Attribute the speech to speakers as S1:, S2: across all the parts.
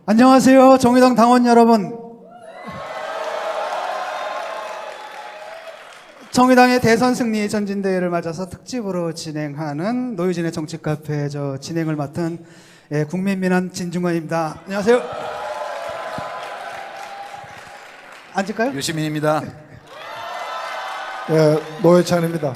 S1: 안녕하세요, 정의당 당원 여러분. 정의당의 대선 승리 전진대회를 맞아서 특집으로 진행하는 노유진의 정치 카페 진행을 맡은 국민민원 진중권입니다. 안녕하세요. 앉을까요?
S2: 유시민입니다.
S3: 노회찬입니다.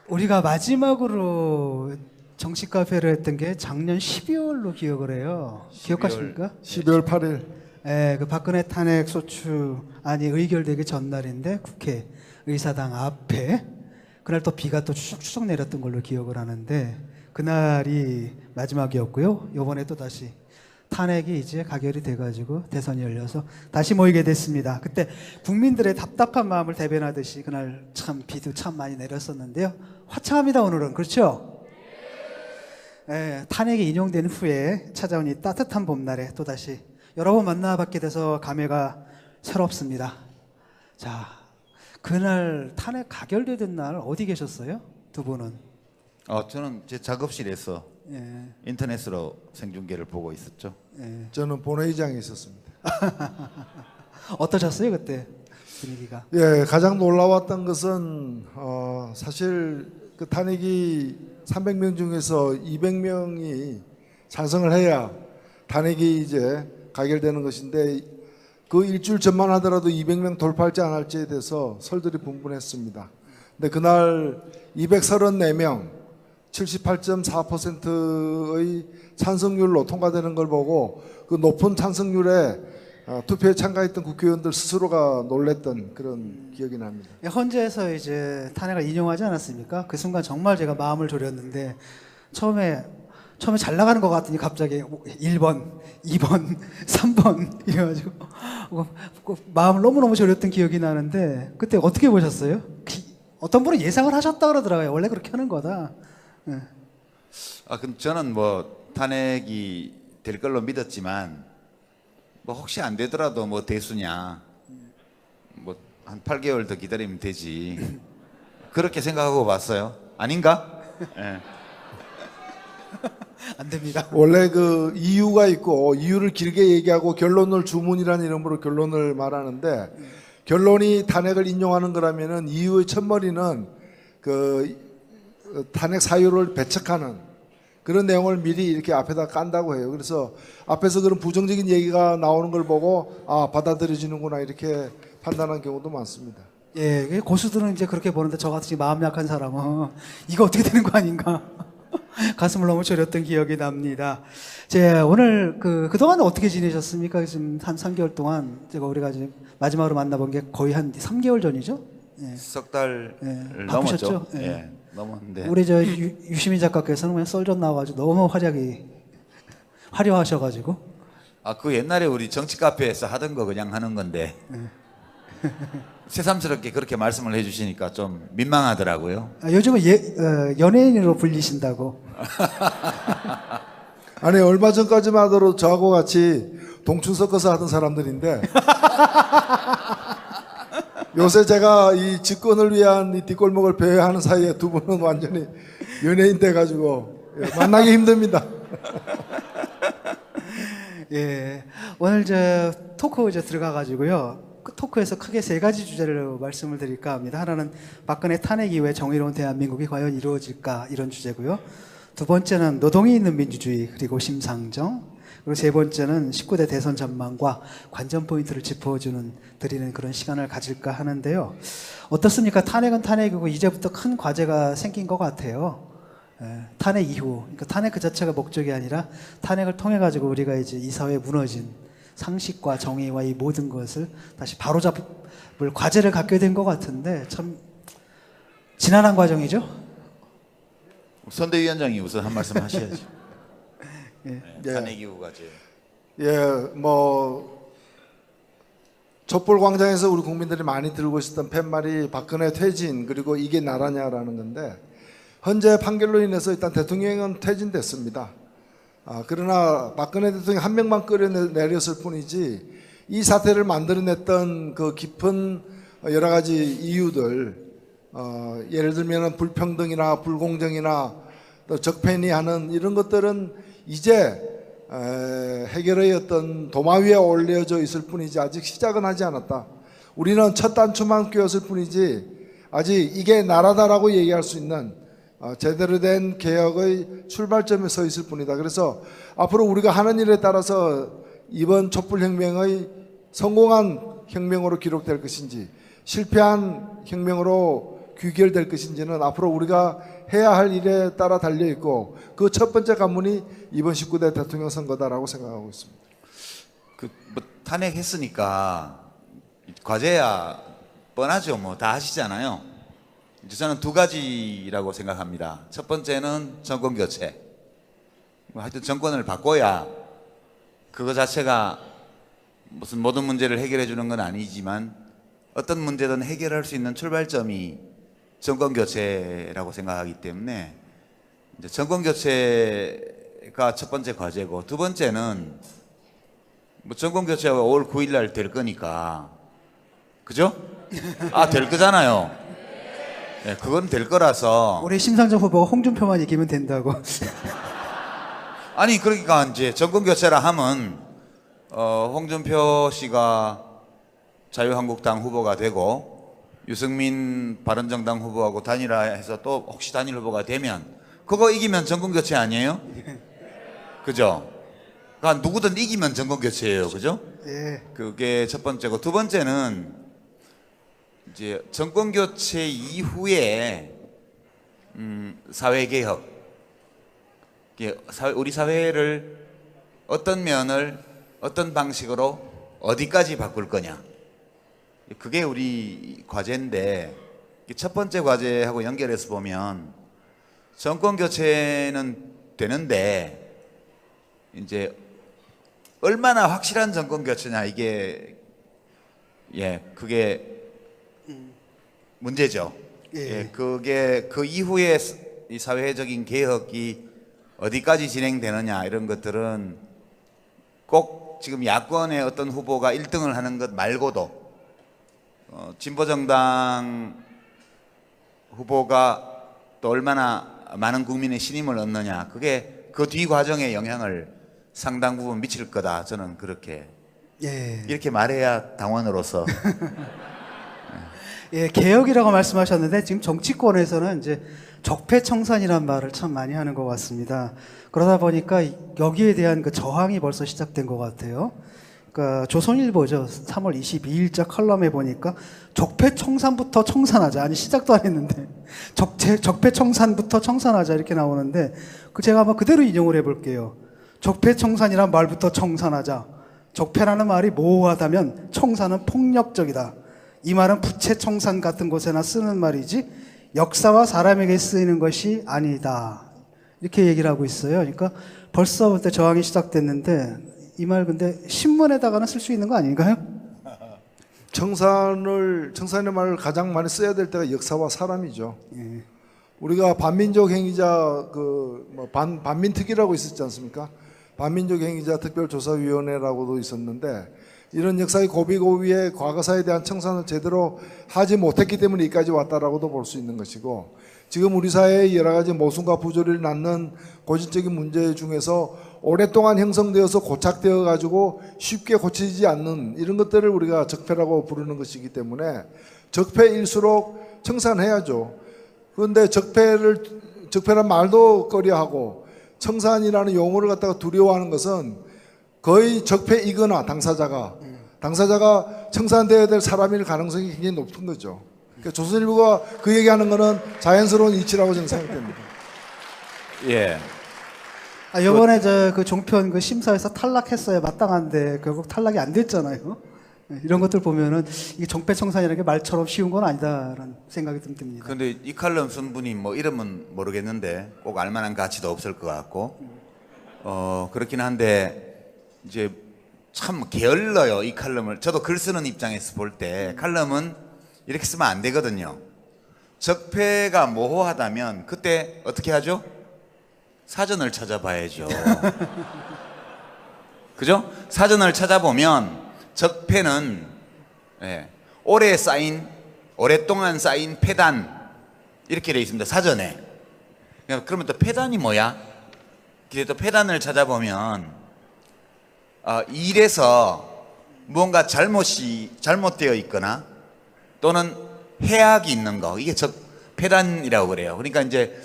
S1: 우리가 마지막으로 정치 카페를 했던 게 작년 12월로 기억을 해요. 기억하십니까?
S3: 12월 8일.
S1: 그 박근혜 탄핵 소추안이 의결되기 전날인데 국회 의사당 앞에 그날 또 비가 또 추적추적 내렸던 걸로 기억을 하는데 그날이 마지막이었고요. 이번에 또 다시 탄핵이 이제 가결이 돼가지고 대선이 열려서 다시 모이게 됐습니다. 그때 국민들의 답답한 마음을 대변하듯이 그날 참 비도 참 많이 내렸었는데요. 화창합니다 오늘은. 그렇죠? 탄핵이 인용된 후에 찾아온 이 따뜻한 봄날에 또다시 여러 번 만나뵙게 돼서 감회가 새롭습니다. 자, 그날 탄핵 가결되던 날 어디 계셨어요? 두 분은?
S2: 저는 제 작업실에서 인터넷으로 생중계를 보고 있었죠.
S3: 저는 본회의장에 있었습니다.
S1: 어떠셨어요 그때 분위기가?
S3: 가장 놀라웠던 것은 사실 그 탄핵이 300명 중에서 200명이 찬성을 해야 탄핵이 이제 가결되는 것인데 그 일주일 전만 하더라도 200명 돌파할지 안 할지에 대해서 설들이 분분했습니다. 근데 그날 234명 78.4%의 찬성률로 통과되는 걸 보고 그 높은 찬성률에 투표에 참가했던 국회의원들 스스로가 놀랬던 그런 기억이 납니다.
S1: 헌재에서 이제 탄핵을 인용하지 않았습니까? 그 순간 정말 제가 마음을 졸였는데 처음에 잘 나가는 것 같더니 갑자기 1번, 2번, 3번 이래가지고 마음을 너무너무 졸였던 기억이 나는데 그때 어떻게 보셨어요? 어떤 분은 예상을 하셨다 그러더라고요. 원래 그렇게 하는 거다.
S2: 그럼 저는 뭐 탄핵이 될 걸로 믿었지만 뭐 혹시 안 되더라도 뭐 대수냐, 뭐 한 8개월 더 기다리면 되지 그렇게 생각하고 봤어요. 아닌가?
S1: 안 됩니다.
S3: 원래 그 이유가 있고 이유를 길게 얘기하고 결론을 주문이라는 이름으로 결론을 말하는데 결론이 탄핵을 인용하는 거라면은 이유의 첫머리는 그 탄핵 사유를 배척하는 그런 내용을 미리 이렇게 앞에다 깐다고 해요. 그래서 앞에서 그런 부정적인 얘기가 나오는 걸 보고 받아들여지는구나 이렇게 판단한 경우도 많습니다.
S1: 고수들은 이제 그렇게 보는데 저같이 마음 약한 사람은 이거 어떻게 되는 거 아닌가 가슴을 너무 졸였던 기억이 납니다. 오늘 그동안 어떻게 지내셨습니까? 지금 한 3개월 동안 우리가 지금 마지막으로 만나본 게 거의 한 3개월 전이죠?
S2: 석 달을
S1: 바쁘셨죠?
S2: 넘었죠. 넘었는데
S1: 우리 유시민 작가께서는 그냥 썰전 나와가지고 너무 화려하셔가지고
S2: 그 옛날에 우리 정치 카페에서 하던 거 그냥 하는 건데 새삼스럽게 그렇게 말씀을 해주시니까 좀 민망하더라고요.
S1: 요즘은 연예인으로 불리신다고.
S3: 아니 얼마 전까지만 하더라도 저하고 같이 동춘 섞어서 하던 사람들인데 요새 제가 이 집권을 위한 이 뒷골목을 배회하는 사이에 두 분은 완전히 연예인 돼가지고 만나기 힘듭니다.
S1: 오늘 토크 들어가가지고요. 그 토크에서 크게 세 가지 주제를 말씀을 드릴까 합니다. 하나는 박근혜 탄핵 이후에 정의로운 대한민국이 과연 이루어질까 이런 주제고요. 두 번째는 노동이 있는 민주주의 그리고 심상정, 그리고 세 번째는 19대 대선 전망과 관전 포인트를 드리는 그런 시간을 가질까 하는데요. 어떻습니까? 탄핵은 탄핵이고 이제부터 큰 과제가 생긴 것 같아요. 탄핵 이후, 그러니까 탄핵 그 자체가 목적이 아니라 탄핵을 통해 가지고 우리가 이제 이 사회에 무너진 상식과 정의와 이 모든 것을 다시 바로잡을 과제를 갖게 된 것 같은데 참 지난한 과정이죠.
S2: 선대위원장이 우선 한 말씀 하셔야죠. 탄핵 이후 과제.
S3: 촛불광장에서 우리 국민들이 많이 들고 있었던 팻말이 박근혜 퇴진 그리고 이게 나라냐라는 건데 헌재 판결로 인해서 일단 대통령은 퇴진됐습니다. 그러나 박근혜 대통령 한 명만 끌어내렸을 뿐이지 이 사태를 만들어냈던 그 깊은 여러 가지 이유들 예를 들면 불평등이나 불공정이나 또 적폐니 하는 이런 것들은 이제 해결의 어떤 도마 위에 올려져 있을 뿐이지 아직 시작은 하지 않았다. 우리는 첫 단추만 꿰었을 뿐이지 아직 이게 나라다라고 얘기할 수 있는 제대로 된 개혁의 출발점에 서 있을 뿐이다. 그래서 앞으로 우리가 하는 일에 따라서 이번 촛불혁명의 성공한 혁명으로 기록될 것인지 실패한 혁명으로 귀결될 것인지는 앞으로 우리가 해야 할 일에 따라 달려 있고 그 첫 번째 관문이 이번 19대 대통령 선거다라고 생각하고 있습니다.
S2: 뭐 탄핵했으니까 과제야 뻔하죠. 뭐 다 하시잖아요. 이제 저는 두 가지라고 생각합니다. 첫 번째는 정권 교체. 뭐 하여튼 정권을 바꿔야 그거 자체가 무슨 모든 문제를 해결해 주는 건 아니지만 어떤 문제든 해결할 수 있는 출발점이 정권 교체라고 생각하기 때문에 이제 정권 교체가 첫 번째 과제고, 두 번째는 뭐 정권 교체가 5월 9일 날 될 거니까, 그죠? 될 거잖아요. 네, 그건 될 거라서.
S1: 올해 심상정 후보가 홍준표만 이기면 된다고.
S2: 아니 그러니까 이제 정권 교체라 하면 홍준표 씨가 자유한국당 후보가 되고 유승민 바른정당 후보하고 단일화해서 또 혹시 단일 후보가 되면 그거 이기면 정권 교체 아니에요? 그죠? 그러니까 누구든 이기면 정권 교체예요, 그죠?
S1: 예.
S2: 그게 첫 번째고, 두 번째는 이제 정권 교체 이후에 사회 개혁, 우리 사회를 어떤 면을 어떤 방식으로 어디까지 바꿀 거냐, 그게 우리 과제인데, 첫 번째 과제하고 연결해서 보면 정권 교체는 되는데 이제 얼마나 확실한 정권 교체냐, 이게 그게 문제죠. 그게 그 이후에 이 사회적인 개혁이 어디까지 진행되느냐, 이런 것들은 꼭 지금 야권의 어떤 후보가 1등을 하는 것 말고도 진보정당 후보가 또 얼마나 많은 국민의 신임을 얻느냐, 그게 그 뒤 과정에 영향을 상당 부분 미칠 거다. 저는 그렇게 이렇게 말해야 당원으로서.
S1: 예, 개혁이라고 말씀하셨는데 지금 정치권에서는 이제 적폐청산이라는 말을 참 많이 하는 것 같습니다. 그러다 보니까 여기에 대한 그 저항이 벌써 시작된 것 같아요. 그러니까 조선일보죠. 3월 22일자 컬럼에 보니까 적폐청산부터 청산하자. 아니 시작도 안 했는데 적폐청산부터 청산하자 이렇게 나오는데 제가 한번 그대로 인용을 해볼게요. 적폐청산이란 말부터 청산하자. 적폐라는 말이 모호하다면 청산은 폭력적이다. 이 말은 부채청산 같은 곳에나 쓰는 말이지 역사와 사람에게 쓰이는 것이 아니다. 이렇게 얘기를 하고 있어요. 그러니까 벌써부터 저항이 시작됐는데 이 말 근데 신문에다가는 쓸 수 있는 거 아닌가요?
S3: 청산의 말을 가장 많이 써야 될 때가 역사와 사람이죠. 우리가 반민족 행위자 반민특위라고 있었지 않습니까? 반민족 행위자 특별조사위원회라고도 있었는데 이런 역사의 고비고비에 과거사에 대한 청산을 제대로 하지 못했기 때문에 여기까지 왔다라고도 볼 수 있는 것이고, 지금 우리 사회의 여러 가지 모순과 부조리를 낳는 고질적인 문제 중에서 오랫동안 형성되어서 고착되어 가지고 쉽게 고치지 않는 이런 것들을 우리가 적폐라고 부르는 것이기 때문에 적폐일수록 청산해야죠. 그런데 적폐란 말도 꺼려하고 청산이라는 용어를 갖다가 두려워하는 것은 거의 적폐이거나 당사자가 청산되어야 될 사람일 가능성이 굉장히 높은 거죠. 그러니까 조선일보가 그 얘기하는 거는 자연스러운 이치라고 저는 생각됩니다.
S2: 예.
S1: 이번에 그 종편 그 심사에서 탈락했어야 마땅한데 결국 탈락이 안 됐잖아요. 이런 것들 보면은 이게 적폐청산이라는 게 말처럼 쉬운 건 아니다라는 생각이 좀 듭니다.
S2: 근데 이 칼럼 쓴 분이 뭐 이름은 모르겠는데 꼭 알만한 가치도 없을 것 같고, 그렇긴 한데 이제 참 게을러요, 이 칼럼을. 저도 글 쓰는 입장에서 볼 때 칼럼은 이렇게 쓰면 안 되거든요. 적폐가 모호하다면 그때 어떻게 하죠? 사전을 찾아봐야죠. 그죠? 사전을 찾아보면 적폐는 오랫동안 쌓인 폐단, 이렇게 되어 있습니다, 사전에. 그러면 또 폐단이 뭐야? 그래도 폐단을 찾아보면 일에서 무언가 잘못되어 있거나 또는 해악이 있는 거, 이게 폐단이라고 그래요. 그러니까 이제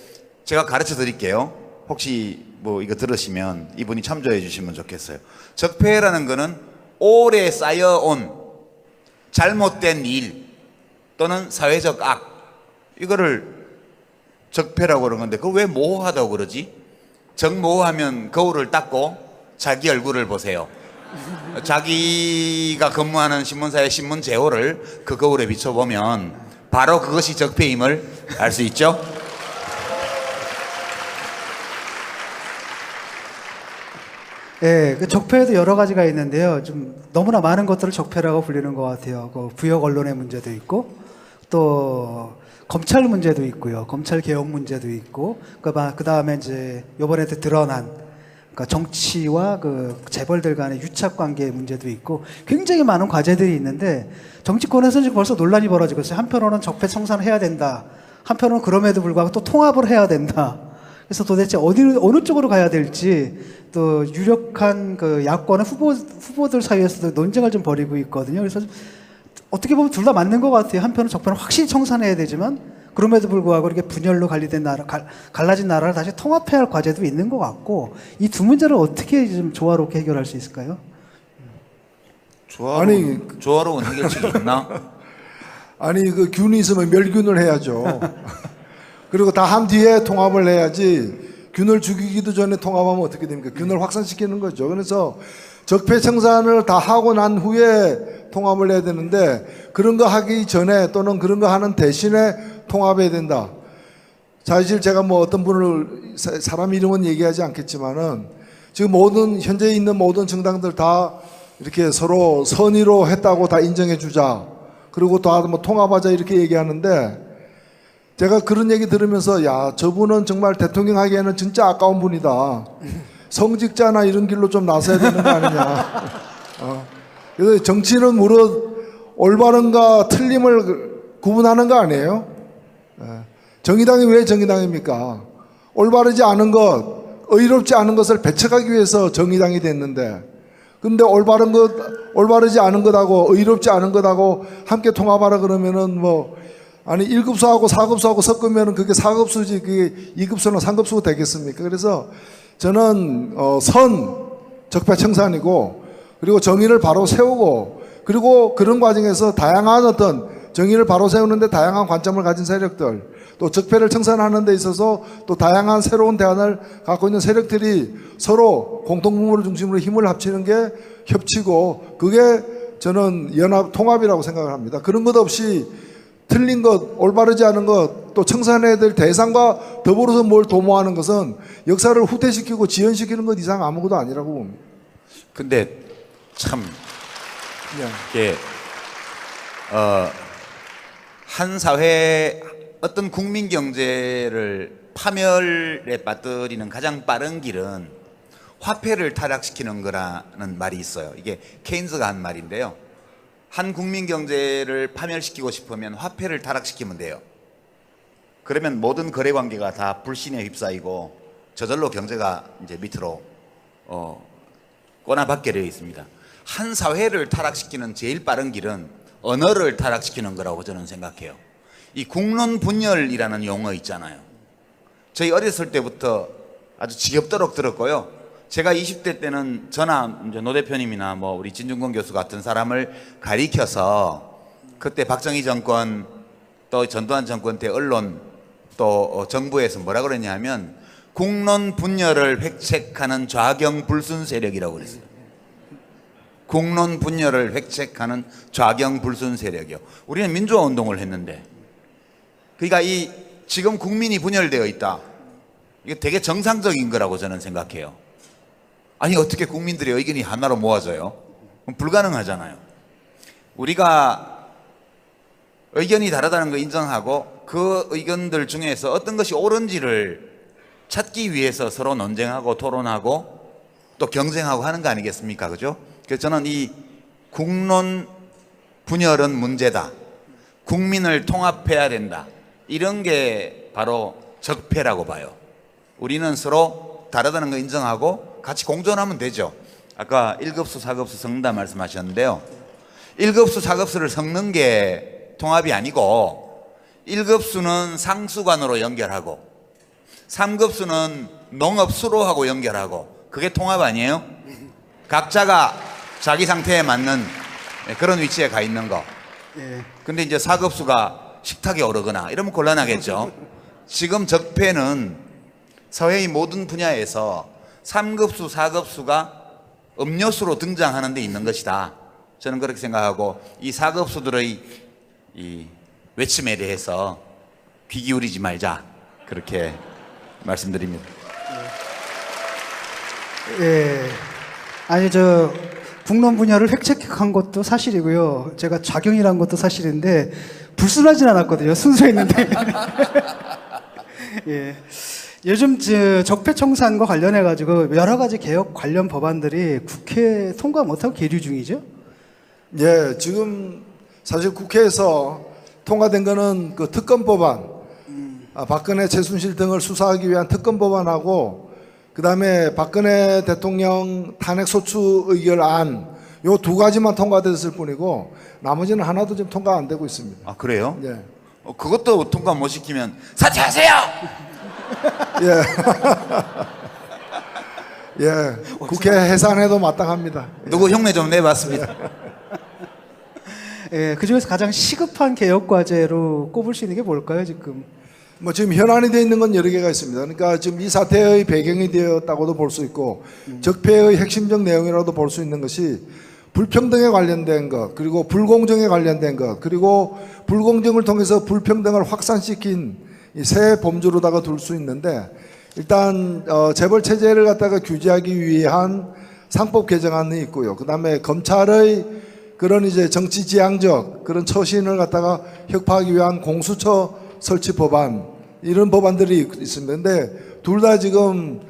S2: 제가 가르쳐 드릴게요. 혹시 뭐 이거 들으시면 이분이 참조해 주시면 좋겠어요. 적폐라는 거는 오래 쌓여온 잘못된 일 또는 사회적 악, 이거를 적폐라고 그러는 건데, 그걸 왜 모호하다고 그러지? 적모호하면 거울을 닦고 자기 얼굴을 보세요. 자기가 근무하는 신문사의 신문 제호를 그 거울에 비춰보면 바로 그것이 적폐임을 알 수 있죠.
S1: 예, 그 적폐에도 여러 가지가 있는데요. 좀 너무나 많은 것들을 적폐라고 불리는 것 같아요. 그 부역 언론의 문제도 있고, 또 검찰 문제도 있고요. 검찰 개혁 문제도 있고, 그 다음에 이제 요번에 드러난 그러니까 정치와 그 재벌들 간의 유착 관계 문제도 있고, 굉장히 많은 과제들이 있는데 정치권에서 지금 벌써 논란이 벌어지고 있어요. 한편으로는 적폐 청산을 해야 된다. 한편으로는 그럼에도 불구하고 또 통합을 해야 된다. 그래서 도대체 어느 쪽으로 가야 될지, 또 유력한 그 야권의 후보들 사이에서도 논쟁을 좀 벌이고 있거든요. 그래서 어떻게 보면 둘 다 맞는 것 같아요. 한편은 적폐는 확실히 청산해야 되지만, 그럼에도 불구하고 이렇게 분열로 갈라진 나라를 다시 통합해야 할 과제도 있는 것 같고, 이 두 문제를 어떻게 좀 조화롭게 해결할 수 있을까요?
S2: 조화로운 해결책이 있나?
S3: 아니 그 균이 있으면 멸균을 해야죠. 그리고 다 한 뒤에 통합을 해야지, 균을 죽이기도 전에 통합하면 어떻게 됩니까? 균을 확산시키는 거죠. 그래서 적폐 청산을 다 하고 난 후에 통합을 해야 되는데, 그런 거 하기 전에 또는 그런 거 하는 대신에 통합해야 된다. 사실 제가 뭐 어떤 분을 사람 이름은 얘기하지 않겠지만은, 지금 현재 있는 모든 정당들 다 이렇게 서로 선의로 했다고 다 인정해 주자, 그리고 다 뭐 통합하자 이렇게 얘기하는데, 제가 그런 얘기 들으면서 야, 저분은 정말 대통령 하기에는 진짜 아까운 분이다. 성직자나 이런 길로 좀 나서야 되는 거 아니냐. 그래서 정치는 무릇 올바른가 틀림을 구분하는 거 아니에요? 정의당이 왜 정의당입니까? 올바르지 않은 것, 의롭지 않은 것을 배척하기 위해서 정의당이 됐는데, 근데 올바르지 않은 것하고 의롭지 않은 것하고 함께 통합하라 그러면은 아니 1급수하고 4급수하고 섞으면 그게 4급수지 그게 2급수나 3급수가 되겠습니까? 그래서 저는 적폐 청산이고, 그리고 정의를 바로 세우고, 그리고 그런 과정에서 다양한 어떤 정의를 바로 세우는데 다양한 관점을 가진 세력들, 또 적폐를 청산하는 데 있어서 또 다양한 새로운 대안을 갖고 있는 세력들이 서로 공통분모를 중심으로 힘을 합치는 게 협치고, 그게 저는 연합 통합이라고 생각을 합니다. 그런 것 없이 틀린 것, 올바르지 않은 것, 또 청산해야 될 대상과 더불어서 뭘 도모하는 것은 역사를 후퇴시키고 지연시키는 것 이상 아무것도 아니라고 봅니다.
S2: 근데 참 이게 한 사회 어떤 국민 경제를 파멸에 빠뜨리는 가장 빠른 길은 화폐를 타락시키는 거라는 말이 있어요. 이게 케인즈가 한 말인데요. 한 국민 경제를 파멸시키고 싶으면 화폐를 타락시키면 돼요. 그러면 모든 거래 관계가 다 불신에 휩싸이고 저절로 경제가 이제 밑으로 꼬나박게 되어 있습니다. 한 사회를 타락시키는 제일 빠른 길은 언어를 타락시키는 거라고 저는 생각해요. 이 국론 분열이라는 용어 있잖아요. 저희 어렸을 때부터 아주 지겹도록 들었고요. 제가 20대 때는 저나 이제 노 대표님이나 뭐 우리 진중권 교수 같은 사람을 가리켜서 그때 박정희 정권 또 전두환 정권 때 언론 또 정부에서 뭐라 그랬냐면 국론 분열을 획책하는 좌경불순 세력이라고 그랬어요. 국론 분열을 획책하는 좌경불순 세력이요. 우리는 민주화 운동을 했는데, 그러니까 이 지금 국민이 분열되어 있다. 이게 되게 정상적인 거라고 저는 생각해요. 아니 어떻게 국민들의 의견이 하나로 모아져요? 그럼 불가능하잖아요. 우리가 의견이 다르다는 거 인정하고 그 의견들 중에서 어떤 것이 옳은지를 찾기 위해서 서로 논쟁하고 토론하고 또 경쟁하고 하는 거 아니겠습니까? 그죠? 그래서 저는 이 국론 분열은 문제다. 국민을 통합해야 된다. 이런 게 바로 적폐라고 봐요. 우리는 서로 다르다는 거 인정하고 같이 공존하면 되죠. 아까 1급수, 4급수 섞는다 말씀하셨는데요. 1급수, 4급수를 섞는 게 통합이 아니고 1급수는 상수관으로 연결하고 3급수는 농업수로하고 연결하고 그게 통합 아니에요? 각자가 자기 상태에 맞는 그런 위치에 가 있는 거.
S1: 예.
S2: 근데 이제 4급수가 식탁에 오르거나 이러면 곤란하겠죠. 지금 적폐는 사회의 모든 분야에서 3급수, 4급수가 음료수로 등장하는 데 있는 것이다. 저는 그렇게 생각하고 이 4급수들의 이 외침에 대해서 귀 기울이지 말자. 그렇게 말씀드립니다.
S1: 예. 아니 저 국론 분야를 획책한 것도 사실이고요. 제가 작용이란 것도 사실인데 불순하진 않았거든요. 순수했는데. 예. 요즘 적폐청산과 관련해 가지고 여러 가지 개혁 관련 법안들이 국회 통과 못하고 계류 중이죠.
S3: 예, 지금 사실 국회에서 통과된 거는 그 특검 법안, 박근혜, 최순실 등을 수사하기 위한 특검 법안하고 그다음에 박근혜 대통령 탄핵 소추 의결안 요 두 가지만 통과됐을 뿐이고 나머지는 하나도 지금 통과 안 되고 있습니다.
S2: 아, 그래요?
S3: 예.
S2: 그것도 통과 못 시키면 사퇴하세요!
S3: 예. 예. 국회 해산해도 마땅합니다.
S2: 누구 흉내 좀 내봤습니다.
S1: 예, 그 중에서 가장 시급한 개혁 과제로 꼽을 수 있는 게 뭘까요, 지금?
S3: 뭐 지금 현안이 되어 있는 건 여러 개가 있습니다. 그러니까 지금 이 사태의 배경이 되었다고도 볼 수 있고 적폐의 핵심적 내용이라도 볼 수 있는 것이 불평등에 관련된 것, 그리고 불공정에 관련된 것, 그리고 불공정을 통해서 불평등을 확산시킨 이 새 범주로다가 둘 수 있는데 일단 재벌 체제를 갖다가 규제하기 위한 상법 개정안이 있고요. 그다음에 검찰의 그런 이제 정치 지향적 그런 처신을 갖다가 혁파하기 위한 공수처 설치 법안 이런 법안들이 있습니다. 근데 둘 다 지금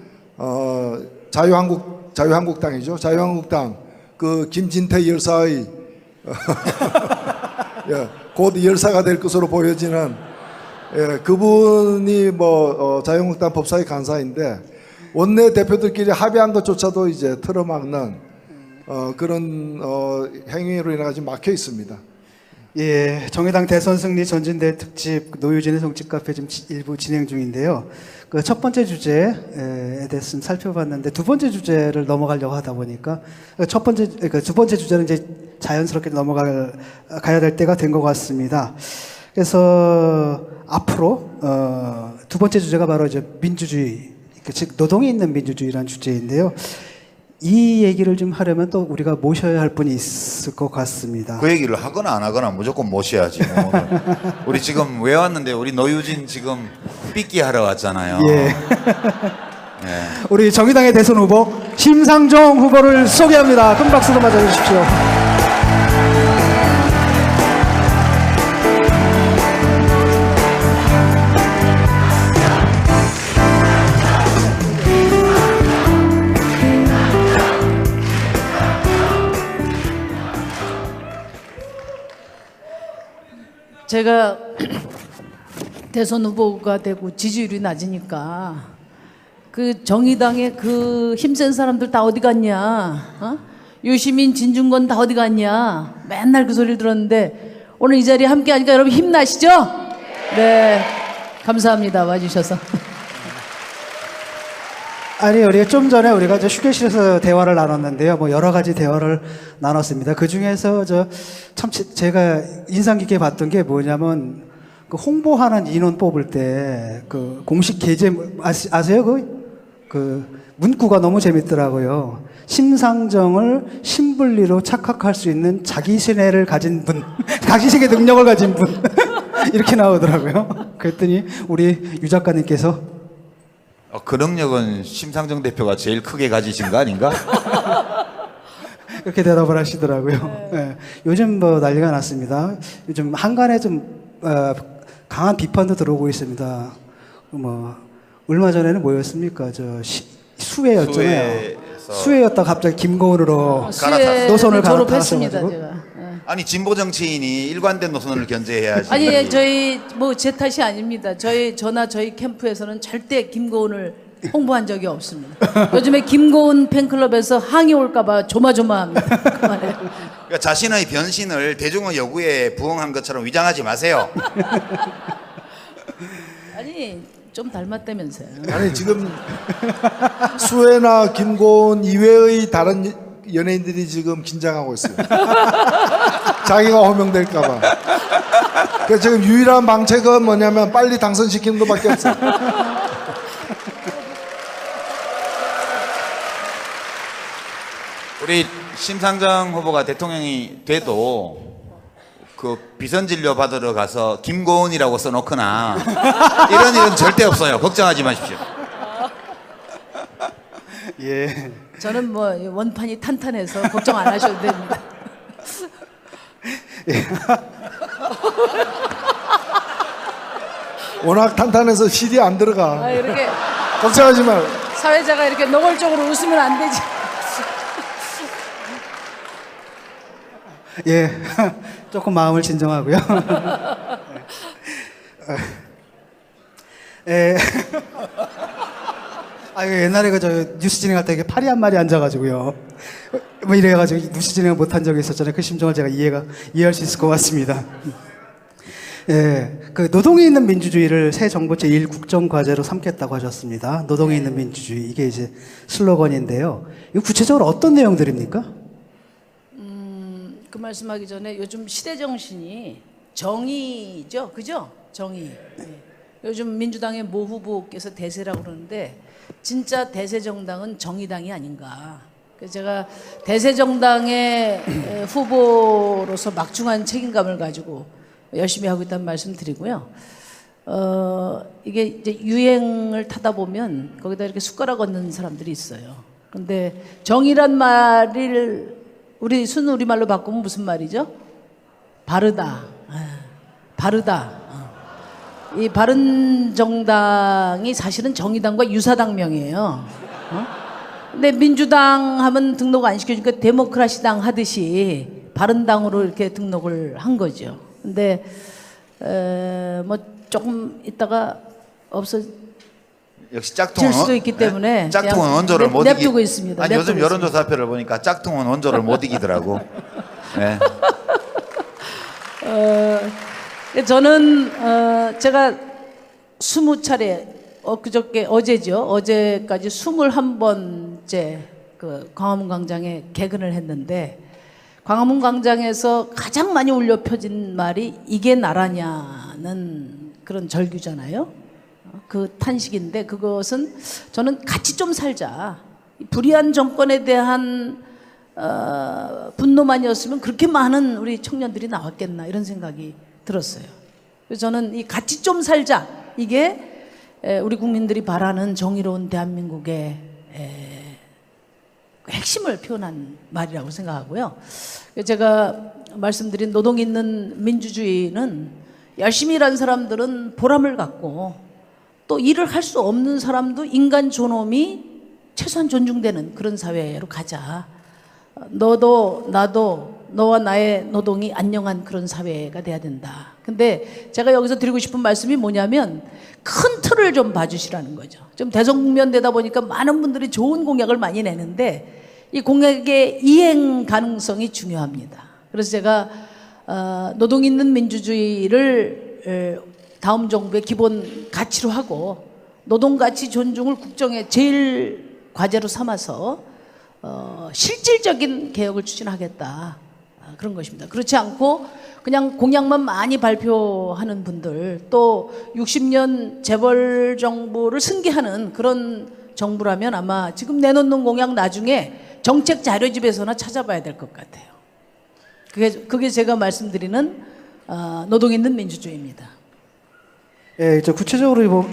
S3: 자유한국당이죠. 자유한국당 그 김진태 열사의 예, 곧 열사가 될 것으로 보여지는 예, 그분이 자유한국당 법사위 간사인데 원내 대표들끼리 합의한 것조차도 이제 틀어막는 그런 행위로 인해 가지고 막혀 있습니다.
S1: 예, 정의당 대선 승리 전진대 특집 노유진의 정치 카페 지금 일부 진행 중인데요. 그 첫 번째 주제에 대해서 살펴봤는데 두 번째 주제를 넘어가려고 하다 보니까 두 번째 주제는 이제 자연스럽게 가야 될 때가 된 것 같습니다. 그래서 앞으로 두 번째 주제가 바로 이제 민주주의, 즉 노동이 있는 민주주의라는 주제인데요. 이 얘기를 좀 하려면 또 우리가 모셔야 할 분이 있을 것 같습니다.
S2: 그 얘기를 하거나 안 하거나 무조건 모셔야지. 뭐. 우리 지금 왜 왔는데 우리 노유진 지금 삐끼 하러 왔잖아요.
S1: 예.
S2: 예.
S1: 우리 정의당의 대선 후보 심상정 후보를 소개합니다. 큰 박수로 맞아주십시오.
S4: 제가 대선 후보가 되고 지지율이 낮으니까 그 정의당의 그 힘센 사람들 다 어디 갔냐? 유시민, 진중권 다 어디 갔냐? 맨날 그 소리를 들었는데 오늘 이 자리에 함께 하니까 여러분 힘나시죠? 네, 감사합니다. 와주셔서.
S1: 아니, 우리가 좀 전에 우리가 이제 휴게실에서 대화를 나눴는데요. 뭐 여러 가지 대화를 나눴습니다. 그 중에서 참 제가 인상 깊게 봤던 게 뭐냐면 그 홍보하는 인원 뽑을 때 그 공식 계제 아세요? 그 문구가 너무 재밌더라고요. 심상정을 신분리로 착각할 수 있는 자기신뢰를 가진 분, 자기신뢰 능력을 가진 분 이렇게 나오더라고요. 그랬더니 우리 유 작가님께서
S2: 그 능력은 심상정 대표가 제일 크게 가지신 거 아닌가?
S1: 그렇게 대답을 하시더라고요. 네. 요즘 뭐 난리가 났습니다. 요즘 한간에 좀 강한 비판도 들어오고 있습니다. 뭐 얼마 전에는 뭐였습니까? 수혜였잖아요. 수혜였다 갑자기 김고은으로 노선을
S4: 졸업했습니다.
S1: 갈아타셔가지고.
S4: 제가.
S2: 아니 진보 정치인이 일관된 노선을 견제해야지.
S4: 아니 저희 뭐 제 탓이 아닙니다. 저희 캠프에서는 절대 김고은을 홍보한 적이 없습니다. 요즘에 김고은 팬클럽에서 항의 올까봐 조마조마합니다. 그만해요.
S2: 그러니까 자신의 변신을 대중의 요구에 부응한 것처럼 위장하지 마세요.
S4: 아니 좀 닮았다면서요.
S3: 아니 지금 수혜나 김고은 이외의 다른 연예인들이 지금 긴장하고 있어요. 자기가 호명될까봐. 그래서 지금 유일한 방책은 뭐냐면 빨리 당선시키는 것밖에 없어요.
S2: 우리 심상정 후보가 대통령이 돼도 그 비선 진료 받으러 가서 김고은이라고 써놓거나 이런 일은 절대 없어요. 걱정하지 마십시오.
S1: 예.
S4: 저는 뭐 원판이 탄탄해서 걱정 안 하셔도 됩니다.
S3: 워낙 탄탄해서 실이 안 들어가.
S4: 아, 이렇게
S3: 걱정하지 마.
S4: 사회자가 이렇게 노골적으로 웃으면 안 되지.
S1: 예. 조금 마음을 진정하고요. 예. 아, 이거 옛날에 그 저 뉴스 진행할 때 이게 팔이 한 마리 앉아가지고요. 뭐 이래가지고 뉴스 진행을 못한 적이 있었잖아요. 그 심정을 제가 이해할 수 있을 것 같습니다. 예, 그 노동이 있는 민주주의를 새 정부 제1 국정과제로 삼겠다고 하셨습니다. 노동이 있는 민주주의 이게 이제 슬로건인데요. 이거 구체적으로 어떤 내용들입니까?
S4: 그 말씀하기 전에 요즘 시대 정신이 정의죠, 그죠? 정의. 예. 요즘 민주당의 모 후보께서 대세라고 그러는데 진짜 대세 정당은 정의당이 아닌가. 그래서 제가 대세 정당의 후보로서 막중한 책임감을 가지고 열심히 하고 있다는 말씀 드리고요. 이게 이제 유행을 타다 보면 거기다 이렇게 숟가락 얹는 사람들이 있어요. 근데 정의란 말을 우리 순우리말로 바꾸면 무슨 말이죠? 바르다. 바르다. 이 바른정당이 사실은 정의당과 유사당명이에요. 근데 민주당 하면 등록 안 시켜주니까 데모크라시당 하듯이 바른당으로 이렇게 등록을 한 거죠. 근데 뭐 조금 있다가 없어질
S2: 역시 짝퉁은
S4: 수도 있기 때문에
S2: 네? 짝퉁은
S4: 그냥
S2: 원조를 못
S4: 냅두고 있습니다.
S2: 아니 요즘
S4: 냅두고
S2: 여론조사표를 보니까 짝퉁은 원조를 못 이기더라고. 네.
S4: 저는 제가 20차례 그저께 어제죠. 어제까지 21번째 그 광화문 광장에 개근을 했는데 광화문 광장에서 가장 많이 울려 펴진 말이 이게 나라냐는 그런 절규잖아요. 그 탄식인데 그것은 저는 같이 좀 살자. 불의한 정권에 대한 분노만이었으면 그렇게 많은 우리 청년들이 나왔겠나 이런 생각이 들었어요. 그래서 저는 이 같이 좀 살자 이게 우리 국민들이 바라는 정의로운 대한민국의 핵심을 표현한 말이라고 생각하고요. 제가 말씀드린 노동 있는 민주주의는 열심히 일한 사람들은 보람을 갖고 또 일을 할 수 없는 사람도 인간 존엄이 최소한 존중되는 그런 사회로 가자. 너도 나도 너와 나의 노동이 안녕한 그런 사회가 돼야 된다. 근데 제가 여기서 드리고 싶은 말씀이 뭐냐면 큰 틀을 좀 봐주시라는 거죠. 좀 대선국면 되다 보니까 많은 분들이 좋은 공약을 많이 내는데 이 공약의 이행 가능성이 중요합니다. 그래서 제가 노동 있는 민주주의를 다음 정부의 기본 가치로 하고 노동가치 존중을 국정의 제일 과제로 삼아서 실질적인 개혁을 추진하겠다. 그런 것입니다. 그렇지 않고 그냥 공약만 많이 발표하는 분들 또 60년 재벌 정부를 승계하는 그런 정부라면 아마 지금 내놓는 공약 나중에 정책 자료집에서나 찾아봐야 될 것 같아요. 그게 제가 말씀드리는 노동 있는 민주주의입니다.
S1: 예, 저 구체적으로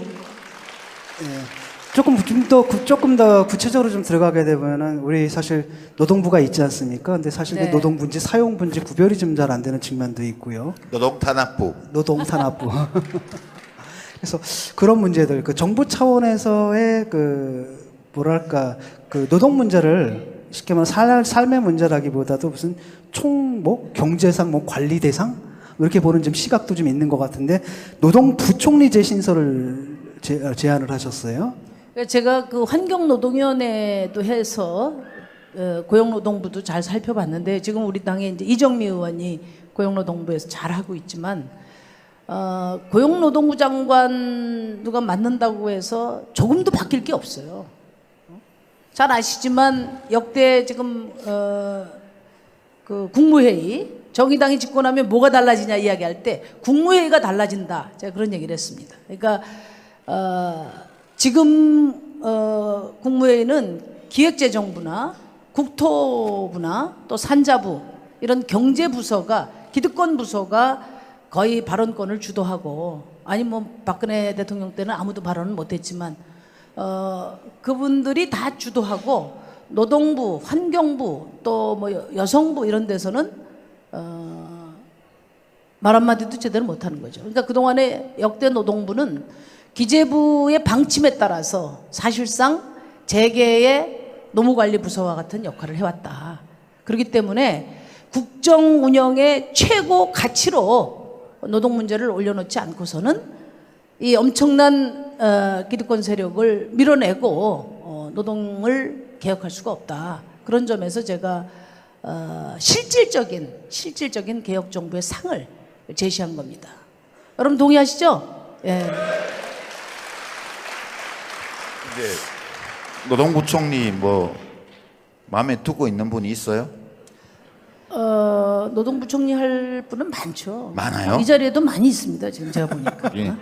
S1: 조금 더 구체적으로 좀 들어가게 되면은 우리 사실 노동부가 있지 않습니까? 근데 사실
S4: 네.
S1: 그 노동부인지 사용부인지 구별이 좀 잘 안 되는 측면도 있고요.
S2: 노동탄압부.
S1: 노동탄압부. 그래서 그런 문제들, 그 정부 차원에서의 그 뭐랄까 그 노동 문제를 쉽게 말하면 삶의 문제라기보다도 무슨 경제상 관리 대상 이렇게 보는 좀 시각도 좀 있는 것 같은데 노동부총리 재신설을 제안을 하셨어요.
S4: 제가 그 환경노동위원회도 해서 고용노동부도 잘 살펴봤는데 지금 우리 당에 이제 이정미 의원이 고용노동부에서 잘 하고 있지만 고용노동부 장관 누가 맡는다고 해서 조금도 바뀔 게 없어요. 잘 아시지만 역대 지금 그 국무회의 정의당이 집권하면 뭐가 달라지냐 이야기할 때 국무회의가 달라진다. 제가 그런 얘기를 했습니다. 그러니까 지금 국무회의는 기획재정부나 국토부나 또 산자부 이런 경제부서가 기득권 부서가 거의 발언권을 주도하고 아니 뭐 박근혜 대통령 때는 아무도 발언을 못했지만 그분들이 다 주도하고 노동부, 환경부 또 뭐 여성부 이런 데서는 말 한마디도 제대로 못하는 거죠. 그러니까 그동안에 역대 노동부는 기재부의 방침에 따라서 사실상 재계의 노무관리부서와 같은 역할을 해왔다. 그렇기 때문에 국정 운영의 최고 가치로 노동 문제를 올려놓지 않고서는 이 엄청난 기득권 세력을 밀어내고 노동을 개혁할 수가 없다. 그런 점에서 제가 실질적인 개혁 정부의 상을 제시한 겁니다. 여러분 동의하시죠? 예.
S2: 이제 노동부총리 뭐 마음에 두고 있는 분이 있어요?
S4: 노동부총리 할 분은 많죠.
S2: 많아요?
S4: 이 자리에도 많이 있습니다. 지금 제가 보니까.
S2: 예.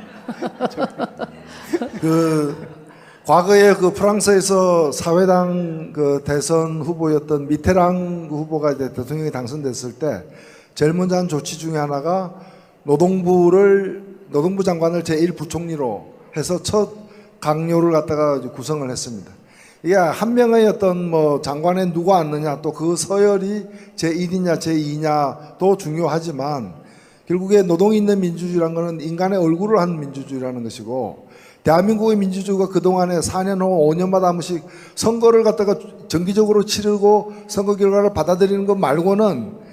S3: 그 과거에 그 프랑스에서 사회당 그 대선 후보였던 미테랑 후보가 이제 대통령이 당선됐을 때 제일 먼저 한 조치 중에 하나가 노동부 장관을 제1부총리로 해서 첫 강요를 갖다가 구성을 했습니다. 이게 한 명의 어떤 뭐 장관에 누가 앉느냐 또 그 서열이 제1이냐 제2냐도 중요하지만 결국에 노동이 있는 민주주의라는 것은 인간의 얼굴을 한 민주주의라는 것이고 대한민국의 민주주의가 그동안에 4년 후 5년마다 한 번씩 선거를 갖다가 정기적으로 치르고 선거 결과를 받아들이는 것 말고는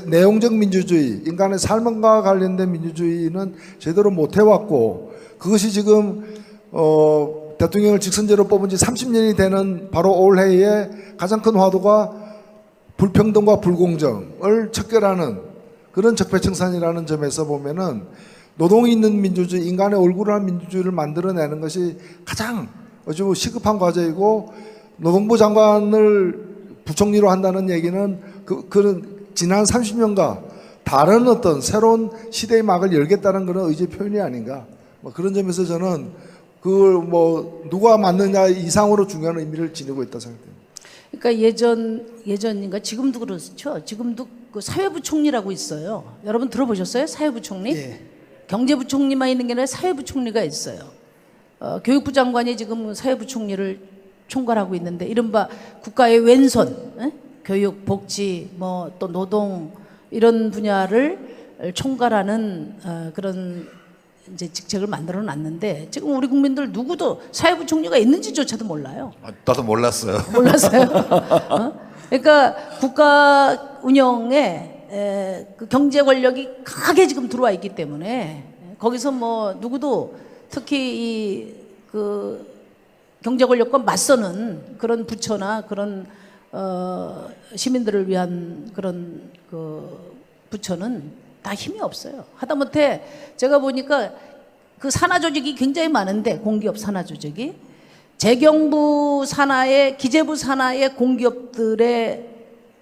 S3: 내용적 민주주의, 인간의 삶과 관련된 민주주의는 제대로 못 해왔고 그것이 지금 대통령을 직선제로 뽑은 지 30년이 되는 바로 올해의 가장 큰 화두가 불평등과 불공정을 척결하는 그런 적폐청산이라는 점에서 보면은 노동이 있는 민주주의, 인간의 얼굴을 한 민주주의를 만들어내는 것이 가장 어찌 시급한 과제이고 노동부 장관을 부총리로 한다는 얘기는 그런 지난 30년간 다른 어떤 새로운 시대의 막을 열겠다는 그런 의지의 표현이 아닌가. 뭐 그런 점에서 저는 그걸 뭐 누가 맞느냐 이상으로 중요한 의미를 지니고 있다 생각합니다.
S4: 그러니까 예전인가 지금도 그렇죠. 지금도 그 사회부총리라고 있어요. 여러분 들어보셨어요? 사회부총리?
S1: 예.
S4: 경제부총리만 있는 게 아니라 사회부총리가 있어요. 교육부 장관이 지금 사회부총리를 총괄하고 있는데 이른바 국가의 왼손, 교육, 복지, 뭐 또 노동 이런 분야를 총괄하는 그런 이제 직책을 만들어 놨는데 지금 우리 국민들 누구도 사회부총리가 있는지조차도 몰라요.
S2: 나도 몰랐어요.
S4: 몰랐어요. 그러니까 국가 운영에 그 경제 권력이 강하게 지금 들어와 있기 때문에 거기서 뭐 누구도 특히 그 경제 권력과 맞서는 그런 부처나 그런 시민들을 위한 그런 그 부처는 다 힘이 없어요. 하다못해 제가 보니까 그 산하 조직이 굉장히 많은데 공기업 산하 조직이 재경부 산하의 기재부 산하의 공기업들의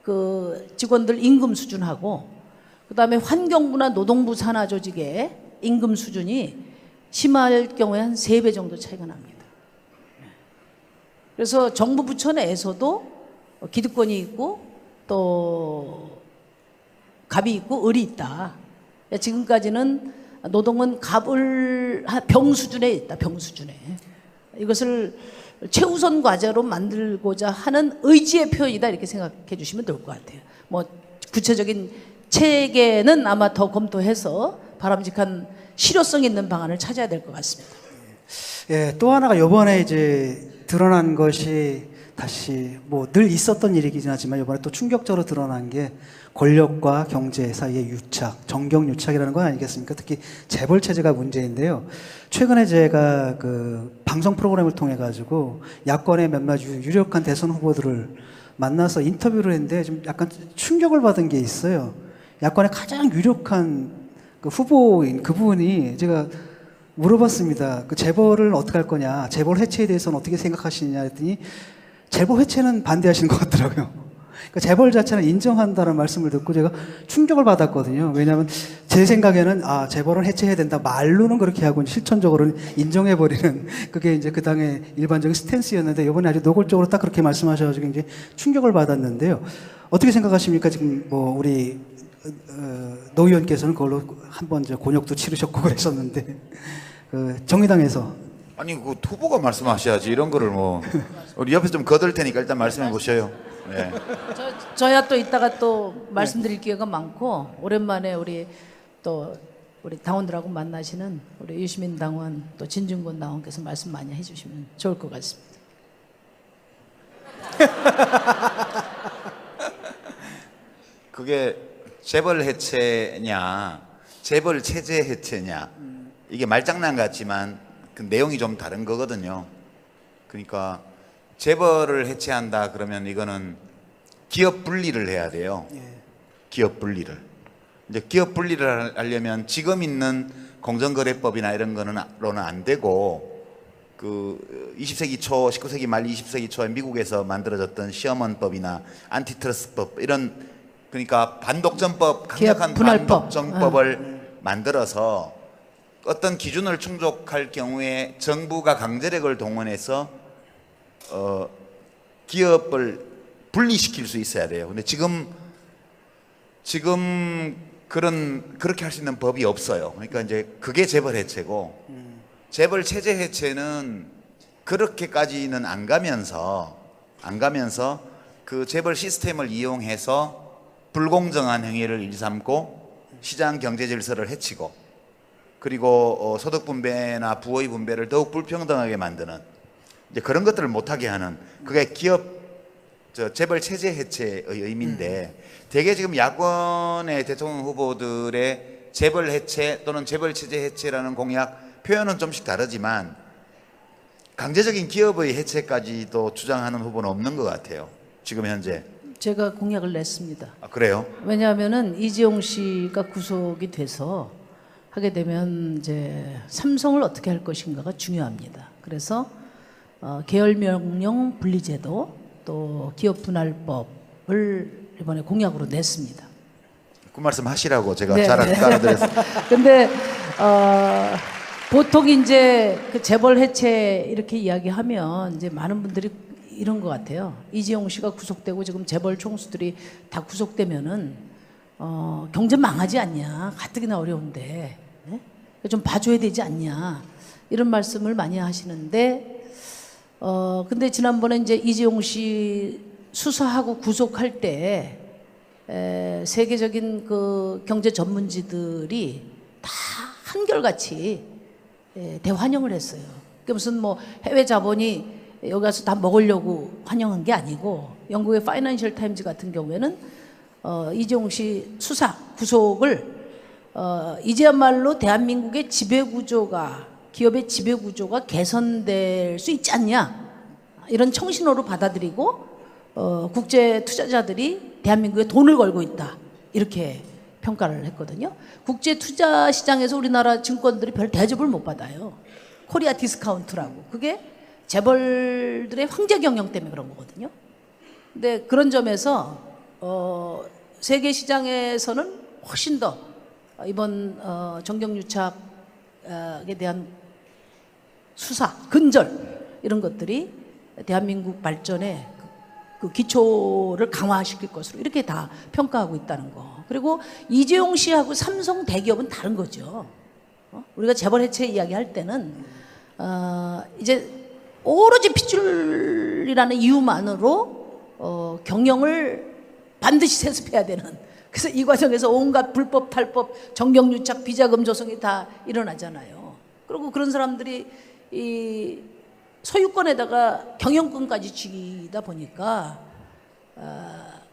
S4: 그 직원들 임금 수준하고 그다음에 환경부나 노동부 산하 조직의 임금 수준이 심할 경우에 한 3배 정도 차이가 납니다. 그래서 정부 부처 내에서도 기득권이 있고 또 갑이 있고 을이 있다. 지금까지는 노동은 갑을 병 수준에 있다. 병 수준에. 이것을 최우선 과제로 만들고자 하는 의지의 표현이다. 이렇게 생각해 주시면 될 것 같아요. 뭐 구체적인 체계는 아마 더 검토해서 바람직한 실효성 있는 방안을 찾아야 될 것 같습니다.
S1: 예, 또 하나가 이번에 이제 드러난 것이 다시 뭐 늘 있었던 일이긴 하지만 이번에 또 충격적으로 드러난 게 권력과 경제 사이의 유착, 정경 유착이라는 건 아니겠습니까? 특히 재벌 체제가 문제인데요. 최근에 제가 그 방송 프로그램을 통해 가지고 야권의 몇몇 유력한 대선 후보들을 만나서 인터뷰를 했는데 좀 약간 충격을 받은 게 있어요. 야권의 가장 유력한 그 후보인 그분이 제가 물어봤습니다. 그 재벌을 어떻게 할 거냐, 재벌 해체에 대해서는 어떻게 생각하시느냐 했더니 재벌 해체는 반대하시는 것 같더라고요. 그러니까 재벌 자체는 인정한다는 말씀을 듣고 제가 충격을 받았거든요. 왜냐하면 제 생각에는 재벌은 해체해야 된다 말로는 그렇게 하고 실천적으로는 인정해버리는 그게 이제 그 당의 일반적인 스탠스였는데 이번에 아주 노골적으로 딱 그렇게 말씀하셔가지고 이제 충격을 받았는데요. 어떻게 생각하십니까? 지금 뭐 우리 노 의원께서는 그걸로 한번 이제 곤욕도 치르셨고 그랬었는데 그 정의당에서
S2: 아니 그 후보가 말씀하셔야지 이런 거를 뭐 우리 옆에서 좀 거들 테니까 일단 말씀해 보셔요. 네.
S4: 저야 또 이따가 또 말씀드릴 기회가 많고 오랜만에 우리 당원들하고 만나시는 우리 유시민 당원 또 진중권 당원께서 말씀 많이 해주시면 좋을 것 같습니다.
S2: 그게 재벌 해체냐, 재벌 체제 해체냐 이게 말장난 같지만 그 내용이 좀 다른 거거든요. 그러니까 재벌을 해체한다 그러면 이거는 기업 분리를 해야 돼요. 기업 분리를. 이제 기업 분리를 하려면 지금 있는 공정거래법이나 이런 거는로는 안 되고 그 20세기 초, 19세기 말 20세기 초에 미국에서 만들어졌던 시어먼법이나 안티트러스트법 이런 그러니까 반독점법, 강력한 반독점법을 만들어서 어떤 기준을 충족할 경우에 정부가 강제력을 동원해서 기업을 분리시킬 수 있어야 돼요. 근데 지금 그렇게 할 수 있는 법이 없어요. 그러니까 이제 그게 재벌 해체고 재벌 체제 해체는 그렇게까지는 안 가면서 그 재벌 시스템을 이용해서 불공정한 행위를 일삼고 시장 경제 질서를 해치고 그리고 소득 분배나 부의 분배를 더욱 불평등하게 만드는 이제 그런 것들을 못하게 하는 그게 재벌 체제 해체의 의미인데 대개 지금 야권의 대통령 후보들의 재벌 해체 또는 재벌 체제 해체라는 공약 표현은 좀씩 다르지만 강제적인 기업의 해체까지도 주장하는 후보는 없는 것 같아요. 지금 현재.
S4: 제가 공약을 냈습니다.
S2: 그래요?
S4: 왜냐하면은 이재용 씨가 구속이 돼서 하게 되면 이제 삼성을 어떻게 할 것인가가 중요합니다. 그래서 계열명령 분리제도 또 기업 분할법을 이번에 공약으로 냈습니다.
S2: 그 말씀 하시라고 제가
S4: 네.
S2: 따라드렸어요.
S4: 근데 보통 이제 그 재벌 해체 이렇게 이야기하면 이제 많은 분들이 이런 것 같아요. 이재용 씨가 구속되고 지금 재벌 총수들이 다 구속되면은 경제 망하지 않냐? 가뜩이나 어려운데 네? 좀 봐줘야 되지 않냐? 이런 말씀을 많이 하시는데 근데 지난번에 이제 이재용 씨 수사하고 구속할 때 세계적인 그 경제 전문지들이 다 한결같이 대환영을 했어요. 그게 무슨 뭐 해외 자본이 여기 가서 다 먹으려고 환영한 게 아니고 영국의 파이낸셜 타임즈 같은 경우에는 이재용 씨 수사 구속을 이제야말로 대한민국의 지배구조가 기업의 지배구조가 개선될 수 있지 않냐 이런 청신호로 받아들이고 국제 투자자들이 대한민국에 돈을 걸고 있다 이렇게 평가를 했거든요. 국제 투자 시장에서 우리나라 증권들이 별 대접을 못 받아요. 코리아 디스카운트라고 그게 재벌들의 황제 경영 때문에 그런 거거든요. 근데 그런 점에서 세계 시장에서는 훨씬 더 이번 정경유착에 대한 수사, 근절 이런 것들이 대한민국 발전에 그 기초를 강화시킬 것으로 이렇게 다 평가하고 있다는 거. 그리고 이재용 씨하고 삼성 대기업은 다른 거죠. 우리가 재벌 해체 이야기할 때는 이제 오로지 핏줄이라는 이유만으로 경영을 반드시 세습해야 되는 그래서 이 과정에서 온갖 불법, 탈법, 정경유착, 비자금 조성이 다 일어나잖아요. 그리고 그런 사람들이 소유권에다가 경영권까지 쥐다 보니까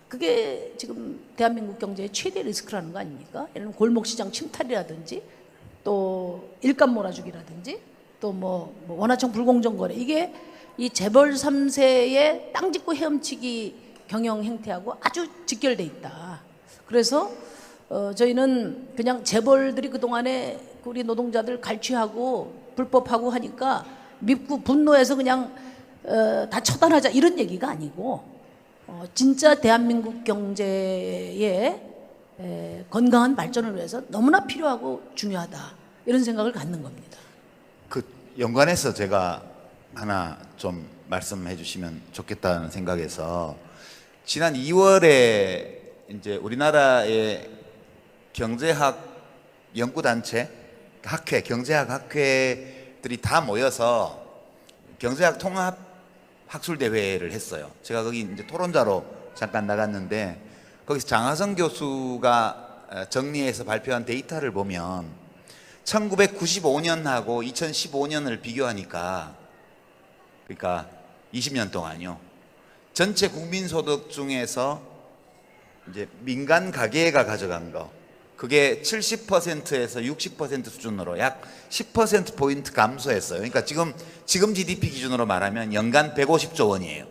S4: 그게 지금 대한민국 경제의 최대 리스크라는 거 아닙니까? 예를 들면 골목시장 침탈이라든지 또 일감 몰아주기라든지 또 뭐 원화청 불공정 거래, 이게 이 재벌 3세의 땅 짓고 헤엄치기 경영 행태하고 아주 직결돼 있다. 그래서 저희는 그냥 재벌들이 그동안에 우리 노동자들 갈취하고 불법하고 하니까 밉고 분노해서 그냥 다 처단하자 이런 얘기가 아니고 진짜 대한민국 경제의 건강한 발전을 위해서 너무나 필요하고 중요하다, 이런 생각을 갖는 겁니다.
S2: 그 연관해서 제가 하나 좀 말씀해 주시면 좋겠다는 생각에서, 지난 2월에 이제 우리나라의 경제학 연구단체, 학회, 경제학 학회들이 다 모여서 경제학 통합 학술대회를 했어요. 제가 거기 이제 토론자로 잠깐 나갔는데, 거기서 장하성 교수가 정리해서 발표한 데이터를 보면 1995년하고 2015년을 비교하니까, 그러니까 20년 동안요, 전체 국민소득 중에서 이제 민간 가계가 가져간 거, 그게 70%에서 60% 수준으로 약 10%포인트 감소했어요. 그러니까 지금 GDP 기준으로 말하면 연간 150조 원이에요.